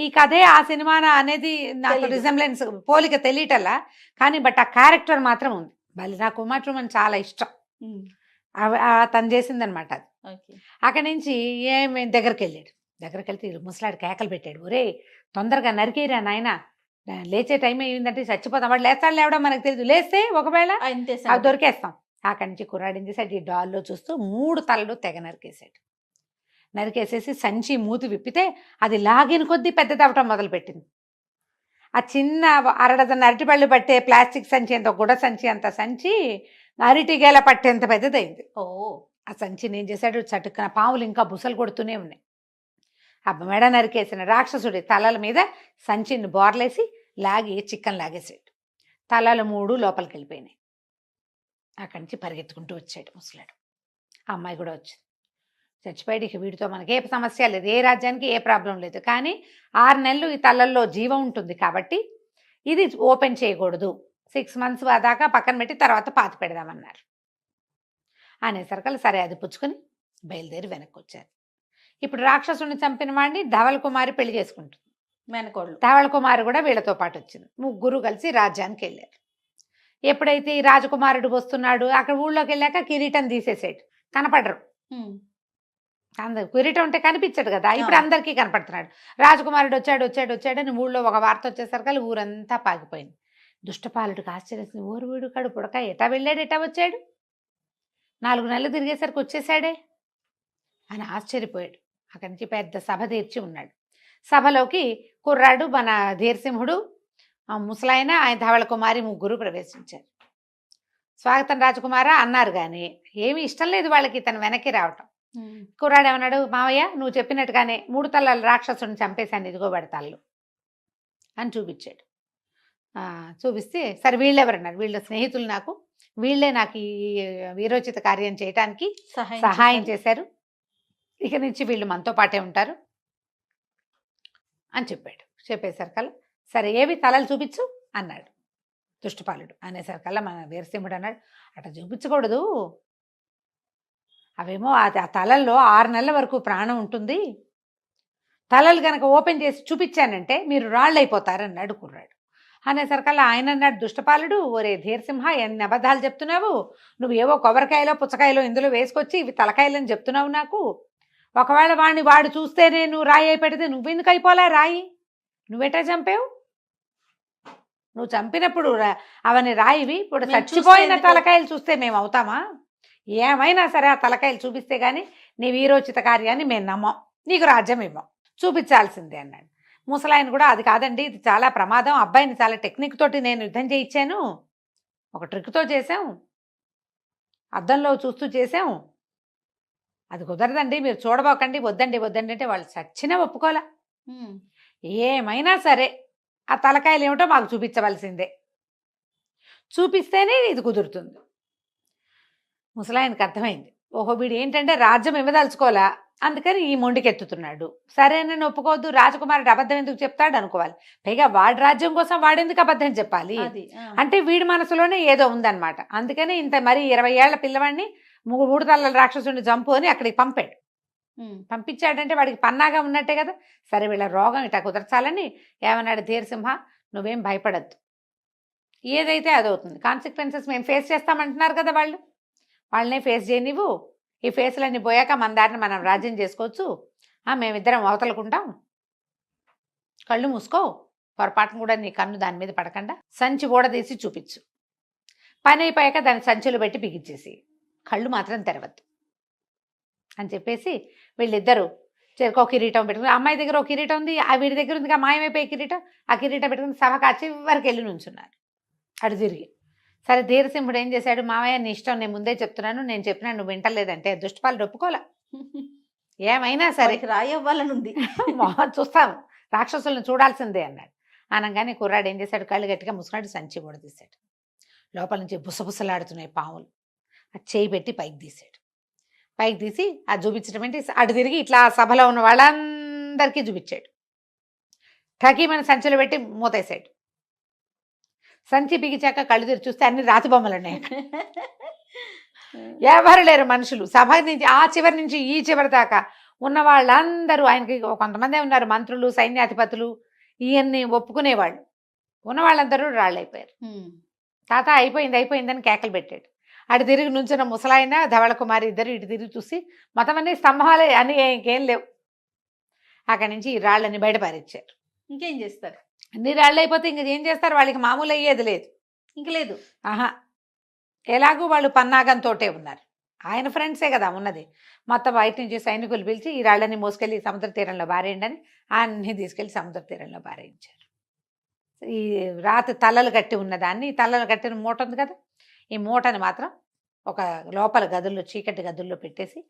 ఈ కథే ఆ సినిమా అనేది నాకు రిజెంబ్లెన్స్ పోలిక తెలియటల్లా, కానీ బట్ ఆ క్యారెక్టర్ మాత్రం ఉంది. మళ్ళీ నాకు ఉమా ట్రూమన్ చాలా ఇష్టం, తను చేసిందనమాట అది. అక్కడి నుంచి ఏమి దగ్గరికి వెళ్ళాడు. దగ్గరికి వెళ్తే ముసలాడు కేకలు పెట్టాడు, ఒరే తొందరగా నరికేరా నాయన, లేచే టైం అయిందంటే చచ్చిపోతాం, వాడు లేస్తాడు లేవడం మనకు తెలియదు, లేస్తే ఒకవేళ అవి దొరికేస్తాం. అక్కడి నుంచి కుర్రాడు ఏం చేశాడు, ఈ డాల్లో చూస్తూ 3 తలలు తెగ నరికేశాడు. నరికేసేసి సంచి మూతి విప్పితే అది లాగిన కొద్దీ పెద్దదవటం మొదలుపెట్టింది. ఆ చిన్న 6 అరటిపళ్ళు పట్టే ప్లాస్టిక్ సంచి అంత గుడ సంచి అంత సంచి అరటిగేల పట్టేంత పెద్దదైంది. ఆ సంచిని ఏం చేశాడు, చటుక్కున పాములు ఇంకా బుసలు కొడుతూనే ఉన్నాయి. ఆ మెడ నరికేసిన రాక్షసుడి తలల మీద సంచిని బోర్లేసి లాగి చిక్కన్ లాగేసాడు. తలలు 3 లోపలికి వెళ్ళిపోయినాయి. అక్కడి నుంచి పరిగెత్తుకుంటూ వచ్చాడు ముసలాడు. ఆ అమ్మాయి కూడా వచ్చింది. చచ్చిపోయాడు. ఇక వీడితో మనకి ఏ సమస్య లేదు, ఏ రాజ్యానికి ఏ ప్రాబ్లం లేదు. కానీ 6 నెలలు ఈ తలల్లో జీవం ఉంటుంది కాబట్టి ఇది ఓపెన్ చేయకూడదు, 6 మంత్స్ దాకా పక్కన పెట్టి తర్వాత పాతి పెడదామన్నారు. అనేసరికల్లా సరే అది పుచ్చుకొని బయలుదేరి వెనక్కి వచ్చారు. ఇప్పుడు రాక్షసుని చంపిన వాడిని ధవళ కుమారి పెళ్లి చేసుకుంటుంది. మేనకోళ్ళు. ధవళ కుమారి కూడా వీళ్ళతో పాటు వచ్చింది. ముగ్గురు కలిసి రాజ్యానికి వెళ్ళారు. ఎప్పుడైతే ఈ రాజకుమారుడు వస్తున్నాడు, అక్కడ ఊళ్ళోకి వెళ్ళాక కిరీటం తీసేసాడు, కనపడరు. కిరీటం ఉంటే కనిపించడు కదా, ఇప్పుడు అందరికీ కనపడుతున్నాడు. రాజకుమారుడు వచ్చాడు అని ఊళ్ళో ఒక వార్త వచ్చేసరికి ఊరంతా పాకిపోయింది. దుష్టపాలుడికి ఆశ్చర్యం, ఊరు వీడు కడు పుడక ఎటా వెళ్ళాడు, ఎటా వచ్చాడు, 4 నెలలు తిరిగేసరికి వచ్చేసాడే అని ఆశ్చర్యపోయాడు. అక్కడి నుంచి పెద్ద సభ తీర్చి ఉన్నాడు. సభలోకి కుర్రాడు, మన ధీరసింహుడు, ముసలాయన, ఆయన ధవళ కుమారి ముగ్గురు ప్రవేశించారు. స్వాగతం రాజకుమార అన్నారు, కానీ ఏమీ ఇష్టం లేదు వాళ్ళకి తను వెనక్కి రావటం. కుర్రాడు ఏమన్నాడు, మావయ్య నువ్వు చెప్పినట్టుగానే 3 తలల రాక్షసుని చంపేశాను, ఇదిగో బడతాళ్ళు అని చూపించాడు. చూపిస్తే సరే వీళ్ళెవరన్నారు, వీళ్ళ స్నేహితులు, వీళ్ళే నాకు ఈ వీరోచిత కార్యం చేయటానికి సహాయం చేశారు, ఇక నుంచి వీళ్ళు మనతో పాటే ఉంటారు అని చెప్పాడు. చెప్పేసరికల్లా సరే ఏవి తలలు చూపించు అన్నాడు దుష్టపాలుడు. అనేసరికల్లా మన వీరసింహుడు అన్నాడు, అట్లా చూపించకూడదు, అవేమో ఆ తలల్లో 6 నెలల వరకు ప్రాణం ఉంటుంది, తలలు కనుక ఓపెన్ చేసి చూపించానంటే మీరు రాళ్ళు అయిపోతారన్నాడు కుర్రాడు. అనేసరికల్లా ఆయన అన్నాడు, దుష్టపాలుడు, ఒరే ధీరసింహ ఎన్ని అబద్ధాలు చెప్తున్నావు, నువ్వు ఏవో కొబ్బరికాయలో పుచ్చకాయలో ఇందులో వేసుకొచ్చి ఇవి తలకాయలని చెప్తున్నావు నాకు, ఒకవేళ వాడు చూస్తే నేను రాయి అయి పెడితే నువ్వెందుకు అయిపోలే రాయి, నువ్వెటా చంపావు, నువ్వు చంపినప్పుడు అవన్నీ రాయివి, ఇప్పుడు చచ్చిపోయిన తలకాయలు చూస్తే మేము అవుతామా, ఏమైనా సరే ఆ తలకాయలు చూపిస్తే కానీ నీ వీరోచిత కార్యాన్ని మేము నమ్మం, నీకు రాజ్యం ఇవ్వం, చూపించాల్సిందే అన్నాడు. ముసలాయన కూడా అది కాదండి, ఇది చాలా ప్రమాదం, అబ్బాయిని చాలా టెక్నిక్ తోటి నేను యుద్ధం చేయించాను, ఒక ట్రిక్తో చేసాం, అద్దంలో చూస్తూ చేసాం, అది కుదరదండి, మీరు చూడబోకండి, వద్దండి అంటే వాళ్ళు చచ్చినా ఒప్పుకోలే. ఏమైనా సరే ఆ తలకాయలు ఏమిటో మాకు చూపించవలసిందే, చూపిస్తేనే ఇది కుదురుతుంది. ముసలాయనకి అర్థమైంది, ఓహో వీడు ఏంటంటే రాజ్యం ఇవ్వదలుచుకోవాలా, అందుకని ఈ మొండికెత్తుతున్నాడు, సరేనని ఒప్పుకోవద్దు, రాజకుమారుడు అబద్ధం ఎందుకు చెప్తాడు అనుకోవాలి, పైగా వాడి రాజ్యం కోసం వాడెందుకు అబద్ధం చెప్పాలి, అంటే వీడి మనసులోనే ఏదో ఉందన్నమాట. అందుకని ఇంత మరి 20 ఏళ్ల పిల్లవాడిని 3 తలల రాక్షసుని చంపు అని అక్కడికి పంపాడు. పంపించాడంటే వాడికి పన్నాగా ఉన్నట్టే కదా. సరే వీళ్ళ రోగం ఇట్లా కుదర్చాలని ఏమన్నాడు, ధీరసింహ నువ్వేం భయపడద్దు, ఏదైతే అదవుతుంది, కాన్సిక్వెన్సెస్ మేము ఫేస్ చేస్తామంటున్నారు కదా, వాళ్ళనే ఫేస్ చేయనివ్వు, ఈ ఫేస్లన్నీ పోయాక మన దారిని మనం రాజ్యం చేసుకోవచ్చు, మేమిద్దరం అవతలకుంటాం, కళ్ళు మూసుకో, పొరపాటును కూడా నీ కన్ను దాని మీద పడకుండా సంచి ఊడదీసి చూపించు, పని అయిపోయాక దాన్ని సంచులు పెట్టి బిగించేసి కళ్ళు మాత్రం తెరవద్దు అని చెప్పేసి వీళ్ళిద్దరూ ఒక కిరీటం పెట్టుకుని, అమ్మాయి దగ్గర ఒక కిరీటం ఉంది, ఆ వీడి దగ్గర ఉంది మాయమైపోయే కిరీటం, ఆ కిరీటం పెట్టుకుని సభ కాచి వరకు వెళ్ళి నుంచున్నారు అటు తిరిగి. సరే ధీరసింహుడు ఏం చేశాడు, మావయ్య నీ ఇష్టం, నేను ముందే చెప్తున్నాను, నేను చెప్పినా నువ్వు వింటలేదంటే దుష్టపాలుడు ఒప్పుకోలే, ఏమైనా సరే రాయవ్వాలని ఉంది, చూస్తాను రాక్షసులను చూడాల్సిందే అన్నాడు. అనగానే కుర్రాడు ఏం చేశాడు, కళ్ళు గట్టిగా ముసుకున్నాడు, సంచి కూడా తీశాడు, లోపల నుంచి బుసబుసలాడుతున్నాయి పాములు, అది చేయి పెట్టి పైకి తీశాడు, పైకి తీసి అది చూపించడం ఏంటి, అటు తిరిగి ఇట్లా సభలో ఉన్న వాళ్ళందరికీ చూపించాడు, ఠకీమని సంచులు పెట్టి మూతేశాడు. సంచి బిగిచాక కళ్ళు తెరిచి చూస్తే అన్ని రాతి బొమ్మలు ఉన్నాయి, ఎవరు లేరు మనుషులు. సభ నుంచి ఆ చివరి నుంచి ఈ చివరి దాకా ఉన్న వాళ్ళందరూ, ఆయనకి కొంతమంది ఉన్నారు మంత్రులు, సైన్యాధిపతులు, ఇవన్నీ ఒప్పుకునేవాళ్ళు, ఉన్న వాళ్ళందరూ రాళ్ళైపోయారు. తాత అయిపోయిందని కేకలు పెట్టాడు. అటు తిరిగి నుంచిన ముసలాయన ధవళ కుమారి ఇద్దరు ఇటు తిరిగి చూసి మొత్తం అన్ని స్తంభాలే అని ఇంకేం లేవు. అక్కడి నుంచి ఈ రాళ్ళని బయటపారిచ్చారు. ఇంకేం చేస్తారు, అన్ని రాళ్ళు అయిపోతే ఇంక ఏం చేస్తారు, వాళ్ళకి మామూలు అయ్యేది లేదు, ఇంక లేదు. ఎలాగూ వాళ్ళు పన్నాగంతో ఉన్నారు, ఆయన ఫ్రెండ్సే కదా ఉన్నది. మొత్తం బయట నుంచి సైనికులు పిలిచి ఈ రాళ్ళని మోసుకెళ్ళి సముద్ర తీరంలో బారేయండి అని అన్నీ తీసుకెళ్ళి సముద్ర తీరంలో బారేయించారు. ఈ రాతి తలలు కట్టి ఉన్నదాన్ని, తలలు కట్టిన మూట ఉంది కదా, ఈ మూటని మాత్రం ఒక లోపల గదుల్లో చీకటి గదుల్లో పెట్టేసి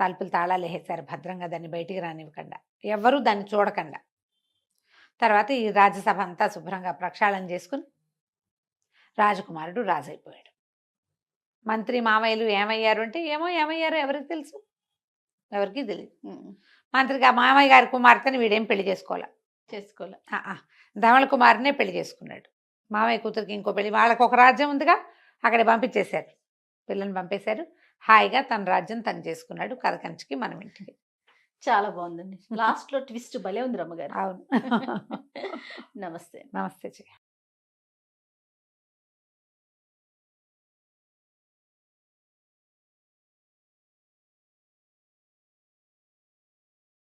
తలుపులు తాళాలు వేసేశారు భద్రంగా, దాన్ని బయటికి రానివ్వకుండా, ఎవ్వరూ దాన్ని చూడకుండా. తర్వాత ఈ రాజ్యసభ అంతా శుభ్రంగా ప్రక్షాళన చేసుకుని రాజకుమారుడు రాజైపోయాడు. మంత్రి మామయ్యలు ఏమయ్యారు అంటే ఏమయ్యారో ఎవరికి తెలుసు, ఎవరికి తెలియదు. మంత్రిగా మామయ్య గారి కుమార్తెని వీడేం పెళ్లి చేసుకోవాలి, ధవళ కుమారునే పెళ్లి చేసుకున్నాడు. మామయ్య కూతురికి ఇంకో పెళ్లి, వాళ్ళకు ఒక రాజ్యం ఉందిగా, అక్కడ పంపించేశారు, పిల్లని పంపేశారు. హాయిగా తన రాజ్యం తను చేసుకున్నాడు. కథ కంచికి మనం ఇంటికి. చాలా బాగుందండి. లాస్ట్ లో ట్విస్ట్ భలే ఉంది రమ్మగారు. అవును. నమస్తే. నమస్తే.